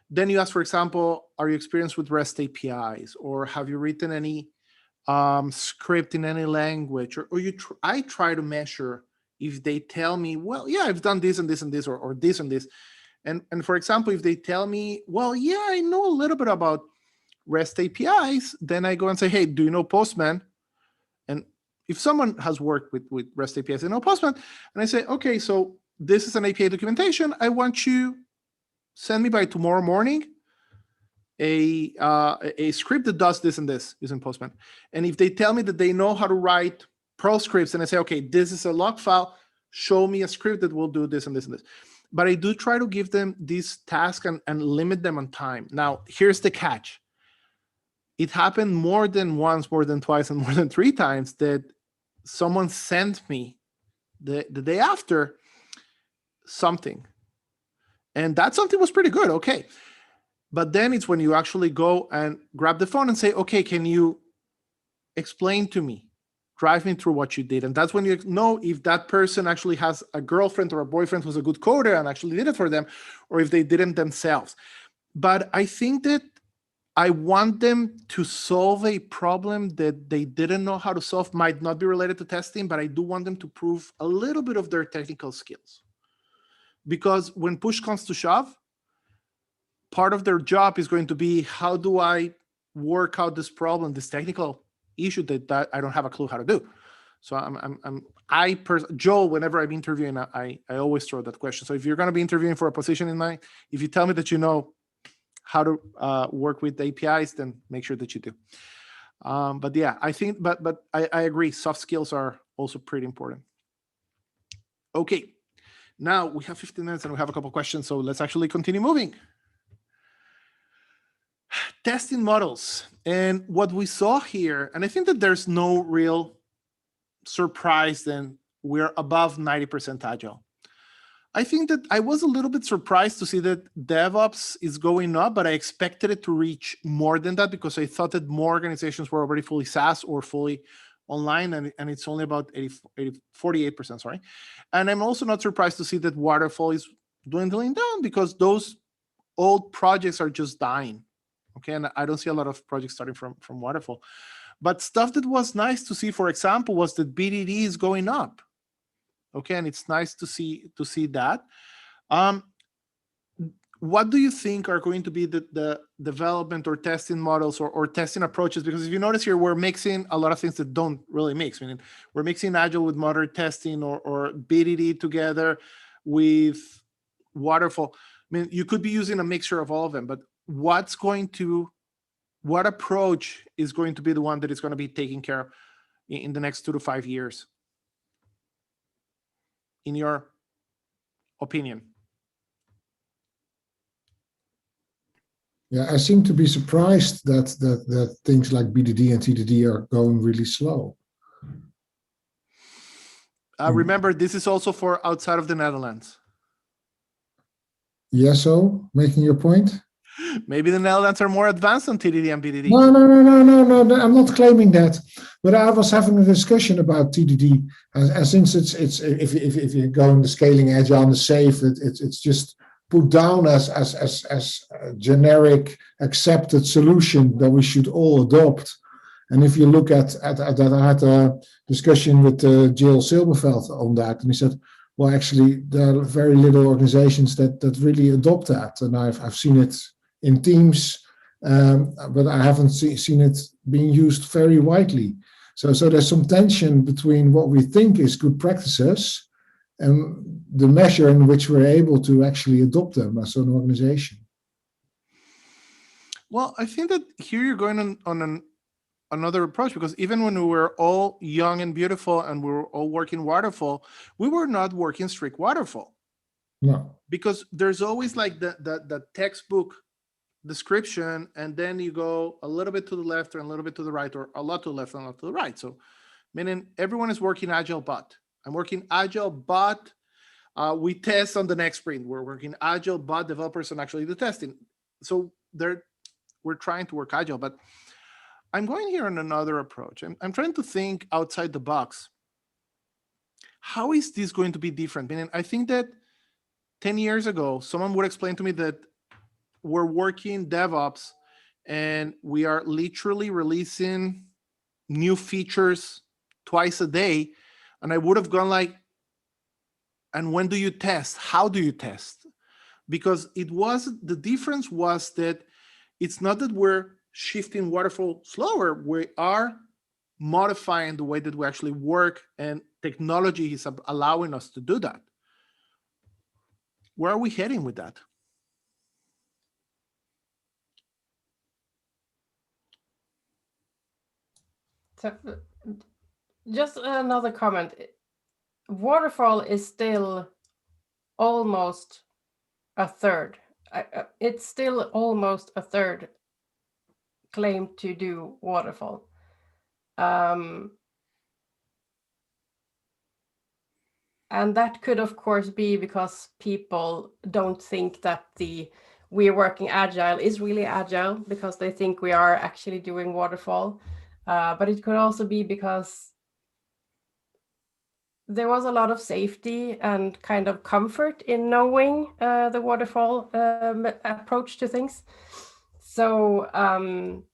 then you ask, for example, are you experienced with REST APIs? Or have you written any script in any language? Or I try to measure if they tell me, well, yeah, I've done this and this and this, or this and this. And for example, if they tell me, well, yeah, I know a little bit about REST APIs, then I go and say, hey, do you know Postman? And if someone has worked with REST APIs, they know Postman. And I say, okay, so this is an API documentation. I want you send me by tomorrow morning a script that does this and this using Postman. And if they tell me that they know how to write Perl scripts, and I say, okay, this is a log file, show me a script that will do this and this and this. But I do try to give them this task and limit them on time. Now, here's the catch. It happened more than once, more than twice, and more than 3 times that someone sent me the day after something. And that something was pretty good, okay. But then it's when you actually go and grab the phone and say, okay, can you explain to me Drive me through what you did. And that's when you know if that person actually has a girlfriend or a boyfriend who's a good coder and actually did it for them, or if they did it themselves. But I think that I want them to solve a problem that they didn't know how to solve. Might not be related to testing, but I do want them to prove a little bit of their technical skills. Because when push comes to shove, part of their job is going to be, how do I work out this problem, this technical issue that I don't have a clue how to do. So Joel, whenever I'm interviewing, I always throw that question. So if you're going to be interviewing for a position in mind, if you tell me that you know how to work with APIs, then make sure that you do. But yeah, I think, but I agree. Soft skills are also pretty important. Okay, now we have 15 minutes and we have a couple of questions. So let's actually continue moving. Testing models. And what we saw here, and I think that there's no real surprise then we're above 90% agile. I think that I was a little bit surprised to see that DevOps is going up, but I expected it to reach more than that because I thought that more organizations were already fully SaaS or fully online, and it's only about 48%, sorry. And I'm also not surprised to see that waterfall is dwindling down because those old projects are just dying. Okay, and I don't see a lot of projects starting from waterfall. But stuff that was nice to see, for example, was that BDD is going up. Okay, and it's nice to see that. What do you think are going to be the development or testing models or testing approaches? Because if you notice here, we're mixing a lot of things that don't really mix. I mean, we're mixing Agile with modern testing or BDD together with waterfall. I mean, you could be using a mixture of all of them, but what approach is going to be the one that is going to be taken care of in the next 2 to 5 years, in your opinion? Yeah, I seem to be surprised that things like BDD and TDD are going really slow. Remember, this is also for outside of the Netherlands. Yeah, so making your point? Maybe the Netherlands are more advanced on TDD and BDD. No, I'm not claiming that. But I was having a discussion about TDD, and since it's if you go in the scaling agile and the safe, it's just put down as a generic accepted solution that we should all adopt. And if you look at that, I had a discussion with Joel Silberfeld on that, and he said, well, actually, there are very little organizations that really adopt that, and I've seen it in teams, but I haven't seen it being used very widely. So there's some tension between what we think is good practices and the measure in which we're able to actually adopt them as an organization. Well, I think that here you're going on another approach, because even when we were all young and beautiful and we were all working waterfall, we were not working strict waterfall. No. Because there's always like the textbook description, and then you go a little bit to the left or a little bit to the right, or a lot to the left and a lot to the right. So meaning everyone is working agile, but I'm working agile, but we test on the next sprint. We're working agile, but developers are actually the testing. So we're trying to work agile, but I'm going here on another approach. I'm trying to think outside the box. How is this going to be different? Meaning, I think that 10 years ago, someone would explain to me that we're working DevOps and we are literally releasing new features twice a day. And I would have gone like, and when do you test? How do you test? Because the difference was that it's not that we're shifting waterfall slower, we are modifying the way that we actually work, and technology is allowing us to do that. Where are we heading with that? So, just another comment. Waterfall is still almost a third. It's still almost a third claim to do waterfall. And that could, of course, be because people don't think that we're working agile is really agile, because they think we are actually doing waterfall. But it could also be because there was a lot of safety and kind of comfort in knowing the waterfall approach to things. So I'm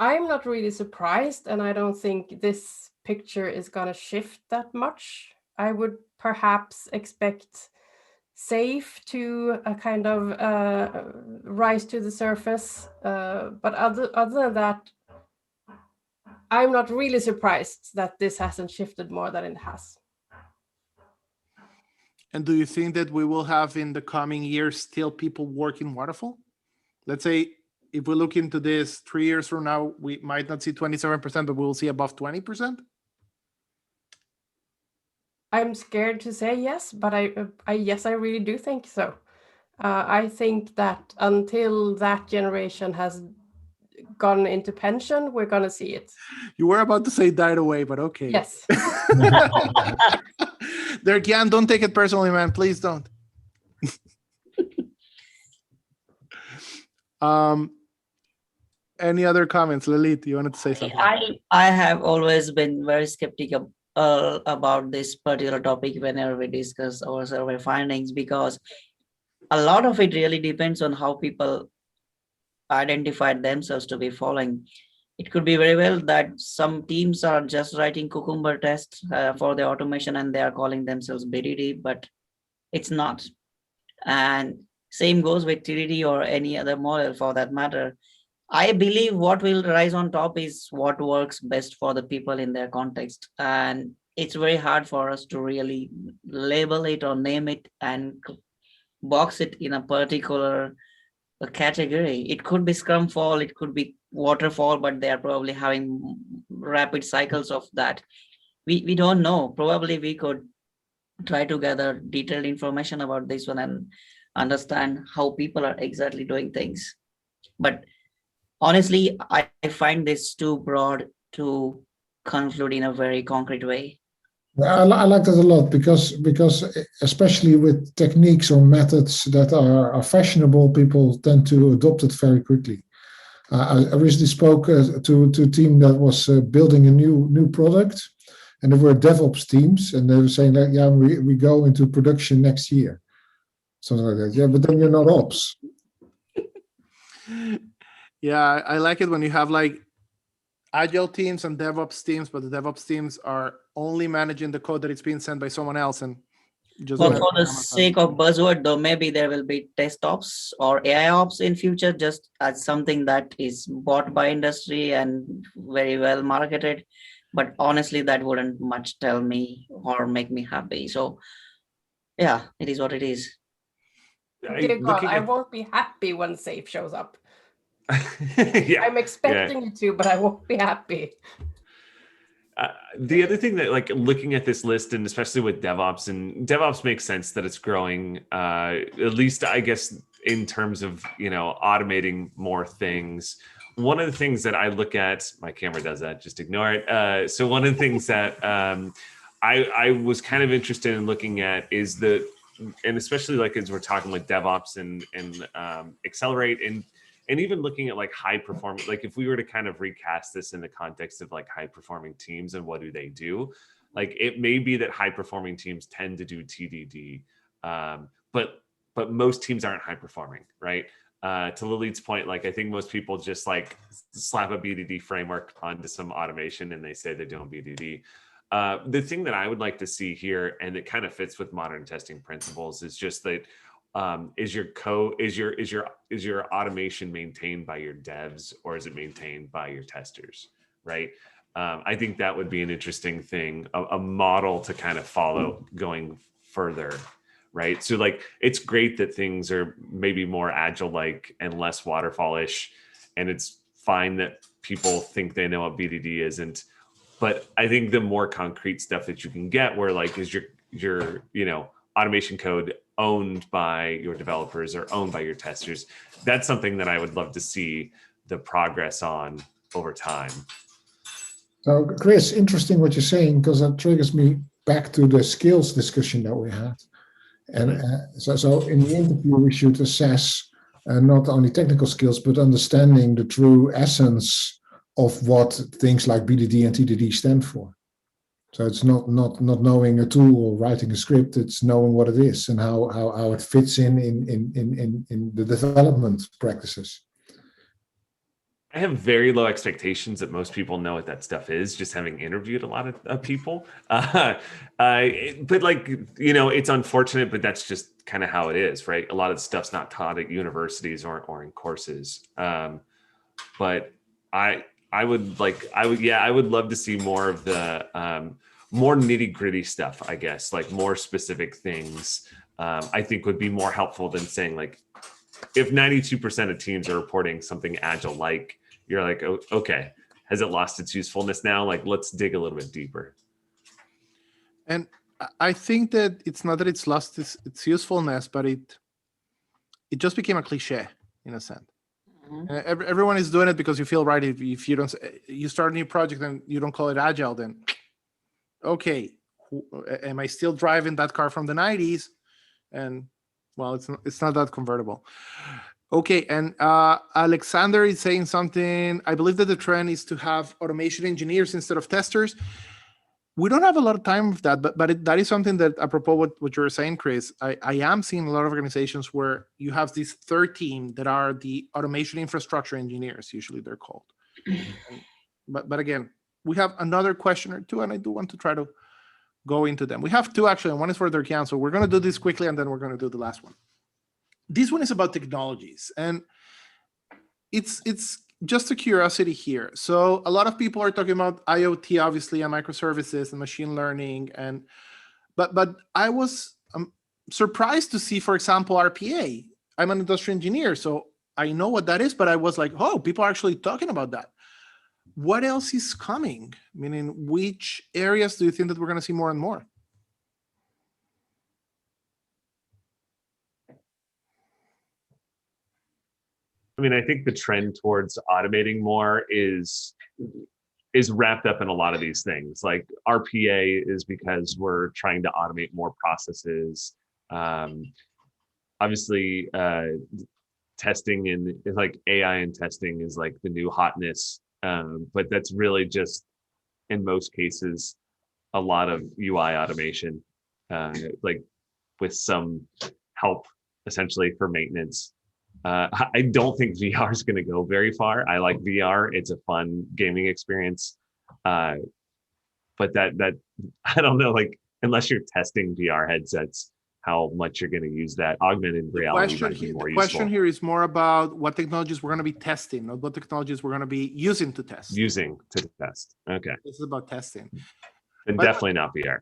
not really surprised, and I don't think this picture is going to shift that much. I would perhaps expect safe to kind of rise to the surface, but other than that, I'm not really surprised that this hasn't shifted more than it has. And do you think that we will have in the coming years still people working waterfall? Let's say if we look into this 3 years from now, we might not see 27%, but we will see above 20%. I'm scared to say yes, but I really do think so. I think that until that generation has gone into pension, we're going to see it. You were about to say died away, but okay. Yes. Derk-Jan, don't take it personally, man. Please don't. Any other comments? Lalit, you wanted to say something? I have always been very skeptical about this particular topic whenever we discuss our survey findings, because a lot of it really depends on how people identified themselves to be following. It could be very well that some teams are just writing cucumber tests for the automation and they are calling themselves BDD, but it's not. And same goes with TDD or any other model for that matter. I believe what will rise on top is what works best for the people in their context. And it's very hard for us to really label it or name it and box it in a particular category. It could be Scrumfall, it could be waterfall, but they are probably having rapid cycles of that. We don't know. Probably we could try to gather detailed information about this one and understand how people are exactly doing things. But honestly, I find this too broad to conclude in a very concrete way. I like that a lot because especially with techniques or methods that are fashionable, people tend to adopt it very quickly. I recently spoke to a team that was building a new product, and there were DevOps teams, and they were saying that, yeah, we go into production next year, something like that. Yeah, but then you're not ops. Yeah, I like it when you have like Agile teams and DevOps teams, but the DevOps teams are only managing the code that it's being sent by someone else. And just well, for the sake of buzzword, though, maybe there will be test ops or AI ops in future, just as something that is bought by industry and very well marketed. But honestly, that wouldn't much tell me or make me happy. So yeah, it is what it is. Dear God, I won't be happy when SAFe shows up. Yeah, I'm expecting it to, but I won't be happy. The other thing that, like, looking at this list, and especially with DevOps, and DevOps makes sense that it's growing, at least I guess in terms of, you know, automating more things. One of the things that I look at, my camera does that, just ignore it. So one of the things that I was kind of interested in looking at is and especially like as we're talking with DevOps and Accelerate and even looking at like high performing, like if we were to kind of recast this in the context of like high performing teams and what do they do, like it may be that high performing teams tend to do TDD, but most teams aren't high performing, right? To Lalit's point, like I think most people just like slap a BDD framework onto some automation and they say they're doing BDD. The thing that I would like to see here, and it kind of fits with modern testing principles, is just that is your automation maintained by your devs or is it maintained by your testers, right? I think that would be an interesting thing, a model to kind of follow going further, right? So like, it's great that things are maybe more agile-like and less waterfall-ish, and it's fine that people think they know what BDD isn't. But I think the more concrete stuff that you can get, where like, is your you know, automation code owned by your developers or owned by your testers, that's something that I would love to see the progress on over time. So Chris, interesting what you're saying, because that triggers me back to the skills discussion that we had. And so in the interview, we should assess not only technical skills, but understanding the true essence of what things like BDD and TDD stand for. So it's not knowing a tool or writing a script. It's knowing what it is and how it fits in the development practices. I have very low expectations that most people know what that stuff is, just having interviewed a lot of people. But like, it's unfortunate, but that's just kind of how it is, right? A lot of the stuff's not taught at universities or in courses. But I would love to see more of the more nitty gritty stuff, I guess, like more specific things. I think would be more helpful than saying like, if 92% of teams are reporting something agile like, you're like, oh, okay, has it lost its usefulness now? Like, let's dig a little bit deeper. And I think that it's not that it's lost its usefulness, but it just became a cliche in a sense. Mm-hmm. Everyone is doing it because you feel right. If you don't, you start a new project and you don't call it agile, then okay, am I still driving that car from the 90s? And well, it's not that convertible. Okay, and Alexander is saying something. I believe that the trend is to have automation engineers instead of testers. We don't have a lot of time with that, but that is something that, apropos what you were saying, Chris, I am seeing a lot of organizations where you have this third team that are the automation infrastructure engineers, usually they're called. But again, we have another question or two, and I do want to try to go into them. We have two actually, and one is for Derk-Jan, so we're going to do this quickly, and then we're going to do the last one. This one is about technologies, and it's just a curiosity here. So a lot of people are talking about IoT, obviously, and microservices and machine learning, but I was surprised to see, for example, RPA. I'm an industrial engineer, so I know what that is, but I was like, oh, people are actually talking about that. What else is coming? Meaning, which areas do you think that we're going to see more and more? I mean, I think the trend towards automating more is wrapped up in a lot of these things. Like RPA is because we're trying to automate more processes. Obviously, testing and like AI and testing is like the new hotness. But that's really just, in most cases, a lot of UI automation, like with some help essentially for maintenance. I don't think VR is going to go very far. I like VR. It's a fun gaming experience. But that I don't know, like, unless you're testing VR headsets, how much you're going to use that. Augmented reality might be more useful. The question here is more about what technologies we're going to be testing, not what technologies we're going to be using to test. Using to test. Okay. This is about testing. And definitely not VR.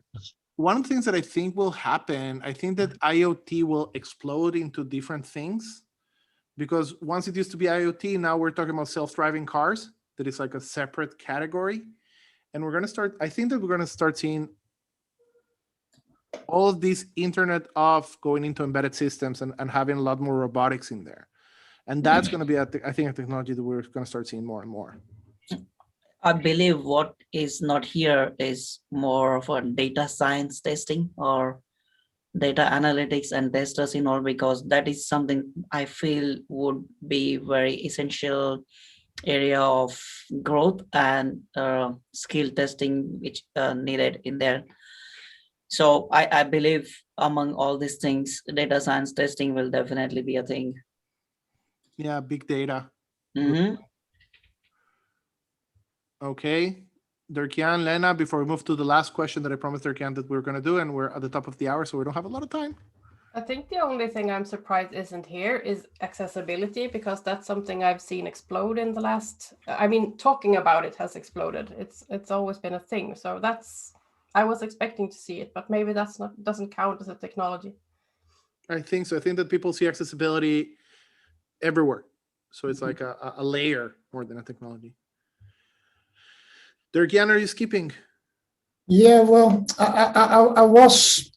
One of the things that I think will happen, I think that IoT will explode into different things. Because once it used to be IoT, now we're talking about self-driving cars. That is like a separate category. And we're going to start, I think that we're going to start seeing all of these Internet of going into embedded systems and having a lot more robotics in there. And that's going to be, I think, a technology that we're going to start seeing more and more. I believe what is not here is more of a data science testing or data analytics and testers in all, because that is something I feel would be very essential area of growth and skill testing which needed in there. So I believe among all these things, data science testing will definitely be a thing. Yeah, big data. Mm-hmm. Okay. Derk-Jan, Lena, before we move to the last question that I promised Derk-Jan that we were going to do, and we're at the top of the hour, so we don't have a lot of time. I think the only thing I'm surprised isn't here is accessibility, because that's something I've seen explode in the last, I mean, talking about it has exploded. It's always been a thing. So I was expecting to see it, but maybe doesn't count as a technology. I think so. I think that people see accessibility everywhere. So it's like a layer more than a technology. Derk-Jan, are you skipping? Yeah, well, I was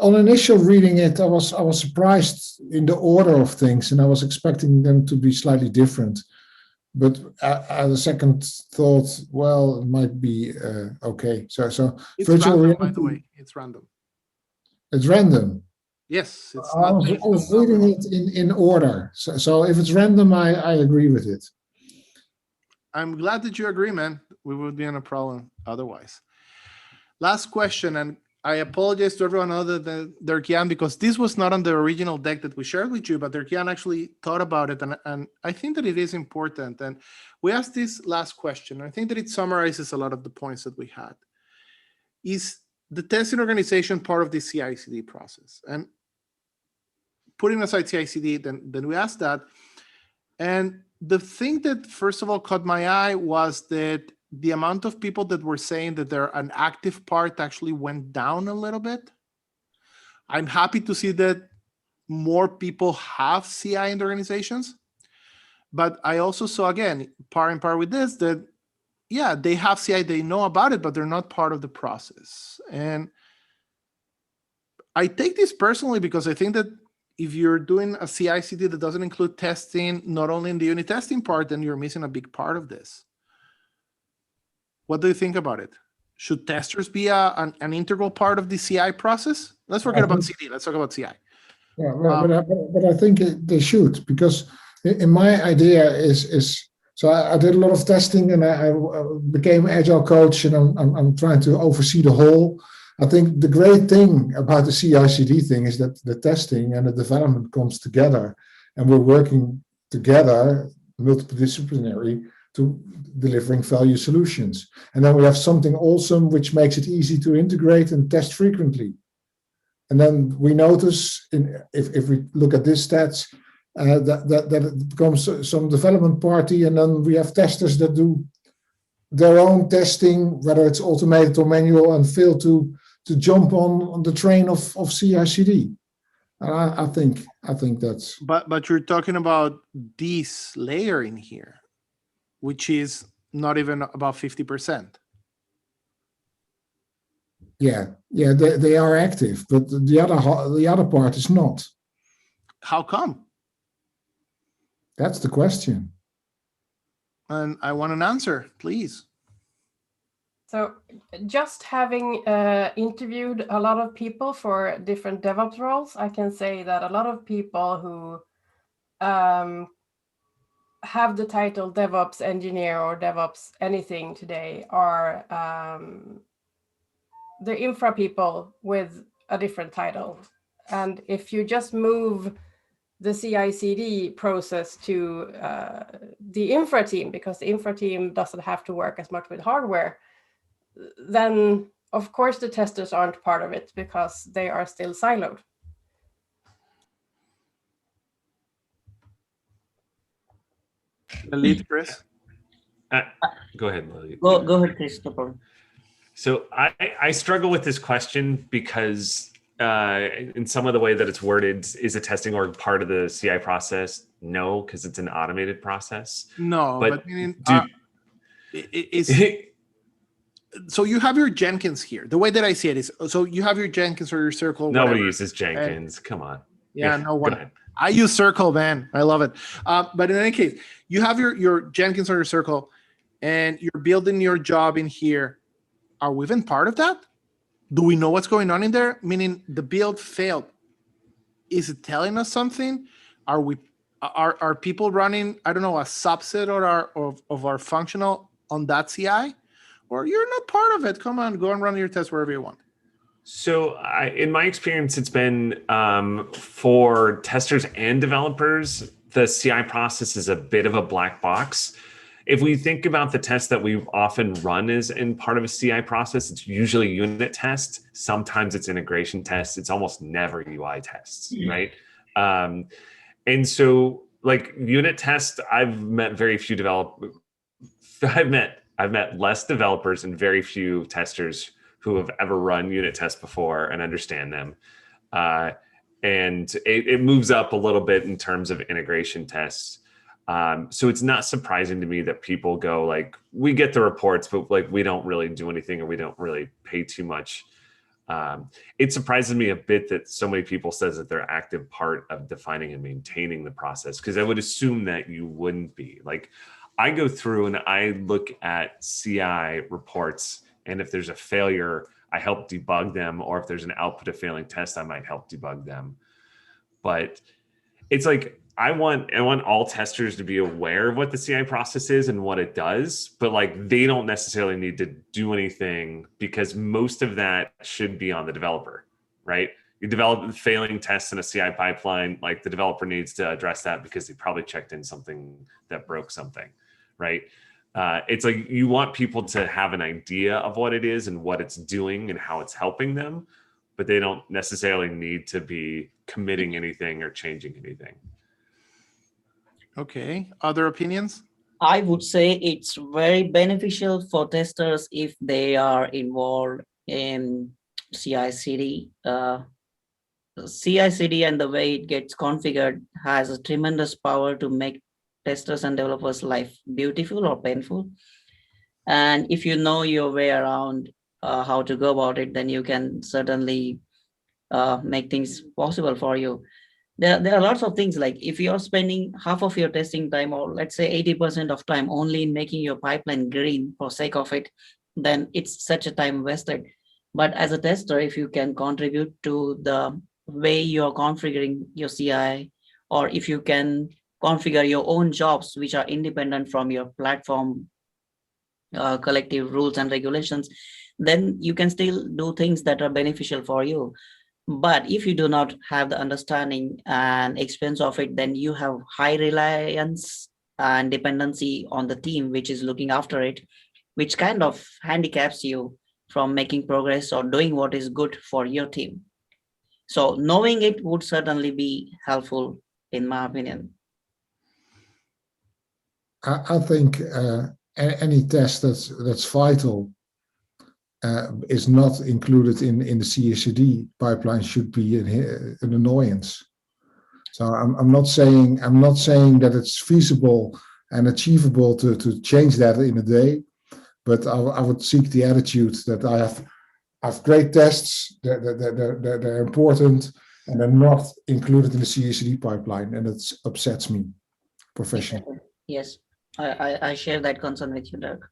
on initial reading it. I was surprised in the order of things, and I was expecting them to be slightly different. But at a second thought, well, it might be okay. So it's virtual random, reality, by the way. It's random. It's random. Yes, it's I was reading it in order. So if it's random, I agree with it. I'm glad that you agree, man. We would be in a problem otherwise. Last question, and I apologize to everyone other than Derk-Jan, because this was not on the original deck that we shared with you, but Derk-Jan actually thought about it, and I think that it is important. And we asked this last question. I think that it summarizes a lot of the points that we had. Is the testing organization part of the CI/CD process? And putting aside CI/CD, then we asked that. And the thing that first of all caught my eye was that the amount of people that were saying that they're an active part actually went down a little bit. I'm happy to see that more people have CI in the organizations. But I also saw, again, par and par with this, that, yeah, they have CI, they know about it, but they're not part of the process. And I take this personally because I think that if you're doing a CI/CD that doesn't include testing, not only in the unit testing part, then you're missing a big part of this. What do you think about it? Should testers be an integral part of the CI process? Let's forget about CD. Let's talk about CI. Yeah, but I think they should, because in my idea is so I did a lot of testing, and I became agile coach, and I'm trying to oversee the whole. I think the great thing about the CI/CD thing is that the testing and the development comes together, and we're working together, multidisciplinary, to delivering value solutions. And then we have something awesome which makes it easy to integrate and test frequently. And then we notice, if we look at this stats, that it becomes some development party, and then we have testers that do their own testing, whether it's automated or manual, and fail to jump on the train of CI/CD. I think that's. But you're talking about this layer in here, which is not even about 50%. Yeah, they are active, but the other part is not. How come? That's the question. And I want an answer, please. So just having interviewed a lot of people for different DevOps roles, I can say that a lot of people who have the title DevOps engineer or DevOps anything today are the infra people with a different title. And if you just move the CI/CD process to the infra team, because the infra team doesn't have to work as much with hardware, then of course the testers aren't part of it because they are still siloed. Lalit, Chris? Go ahead, Lily. Go ahead, Chris. No problem. So I struggle with this question because in some of the way that it's worded, is a testing org part of the CI process? No, because it's an automated process. No, but meaning, so you have your Jenkins here. The way that I see it is, so you have your Jenkins or your Circle. Nobody uses Jenkins. Come on. Yeah, no one. I use Circle, man. I love it. But in any case, you have your Jenkins or your Circle, and you're building your job in here. Are we even part of that? Do we know what's going on in there? Meaning the build failed. Is it telling us something? Are people running, I don't know, a subset of our functional on that CI? Or you're not part of it? Come on, go and run your test wherever you want. So in my experience, it's been for testers and developers, the CI process is a bit of a black box. If we think about the tests that we often run as in part of a CI process, it's usually unit test. Sometimes it's integration tests. It's almost never UI tests, right? And so like unit test, I've met very few developers. I've met less developers and very few testers who have ever run unit tests before and understand them. And it moves up a little bit in terms of integration tests. So it's not surprising to me that people go like, we get the reports, but like we don't really do anything or we don't really pay too much. It surprises me a bit that so many people says that they're active part of defining and maintaining the process, because I would assume that you wouldn't be. Like I go through and I look at CI reports, and if there's a failure, I help debug them, or if there's an output of failing test, I might help debug them. But it's like, I want all testers to be aware of what the CI process is and what it does, but like they don't necessarily need to do anything because most of that should be on the developer, right? You develop failing tests in a CI pipeline, like the developer needs to address that because they probably checked in something that broke something, right? It's like you want people to have an idea of what it is and what it's doing and how it's helping them, but they don't necessarily need to be committing anything or changing anything. Okay, other opinions? I would say it's very beneficial for testers if they are involved in CI/CD. CI/CD and the way it gets configured has a tremendous power to make testers and developers' life beautiful or painful. And if you know your way around how to go about it, then you can certainly make things possible for you. There are lots of things, like if you're spending half of your testing time, or let's say 80% of time, only in making your pipeline green for sake of it, then it's such a time wasted. But as a tester, if you can contribute to the way you're configuring your CI, or if you can configure your own jobs which are independent from your platform collective rules and regulations, then you can still do things that are beneficial for you. But if you do not have the understanding and experience of it, then you have high reliance and dependency on the team which is looking after it, which kind of handicaps you from making progress or doing what is good for your team. So knowing it would certainly be helpful, in my opinion. I think any test that's vital is not included in the CI/CD pipeline should be an annoyance. So I'm not saying that it's feasible and achievable to change that in a day, but I would seek the attitude that I have great tests, they're important, and they're not included in the CI/CD pipeline, and it upsets me professionally. Yes, I share that concern with you, Dirk.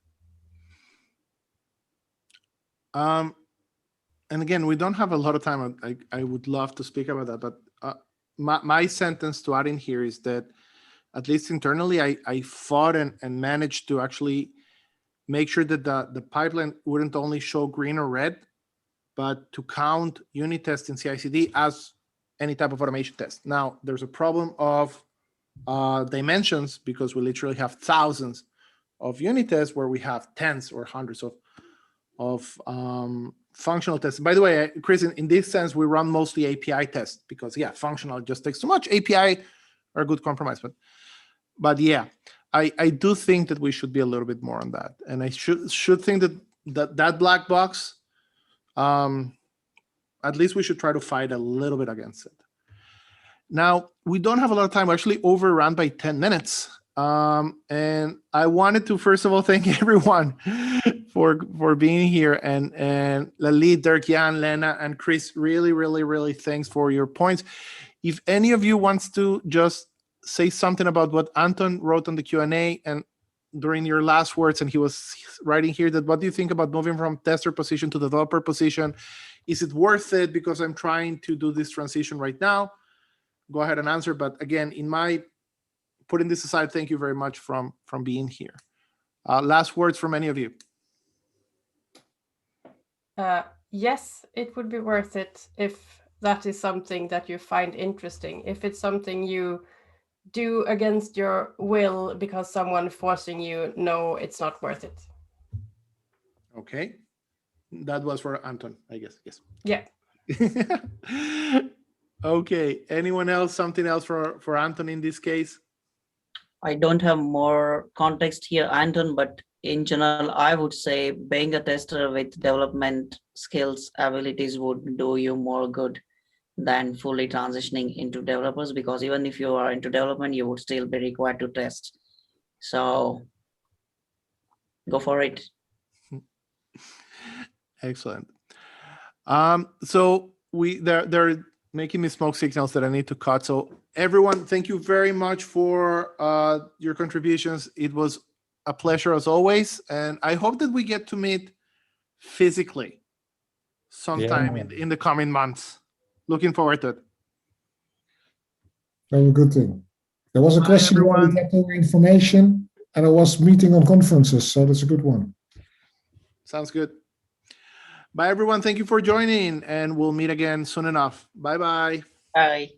And again, we don't have a lot of time. I would love to speak about that, but my sentence to add in here is that at least internally, I fought and managed to actually make sure that the pipeline wouldn't only show green or red, but to count unit tests in CI/CD as any type of automation test. Now, there's a problem of dimensions because we literally have thousands of unit tests where we have tens or hundreds of functional tests. By the way, Chris, in this sense, we run mostly API tests because, yeah, functional just takes too much. API are a good compromise, but yeah, I do think that we should be a little bit more on that, and I should think that black box, at least we should try to fight a little bit against it. Now, we don't have a lot of time. We actually overran by 10 minutes. And I wanted to, first of all, thank everyone for being here. And Lalit, Derk-Jan, Lena, and Chris, really thanks for your points. If any of you wants to just say something about what Anton wrote on the Q&A and during your last words, and he was writing here that, what do you think about moving from tester position to developer position? Is it worth it? Because I'm trying to do this transition right now. Go ahead and answer. But again, in my putting this aside, thank you very much from being here. Last words from any of you. Yes, it would be worth it if that is something that you find interesting. If it's something you do against your will because someone forcing you, no, it's not worth it. Okay. That was for Anton, I guess. Yes. Yeah. Okay. Anyone else? Something else for Anton in this case? I don't have more context here, Anton, but in general, I would say being a tester with development skills, abilities would do you more good than fully transitioning into developers, because even if you are into development, you would still be required to test. So go for it. Excellent. So they're making me smoke signals that I need to cut. So everyone, thank you very much for your contributions. It was a pleasure as always. And I hope that we get to meet physically sometime in the coming months. Looking forward to it. Very good thing. There was a Bye, question where we everyone. get more information, and I was meeting on conferences, so that's a good one. Sounds good. Bye, everyone. Thank you for joining, and we'll meet again soon enough. Bye-bye. Bye.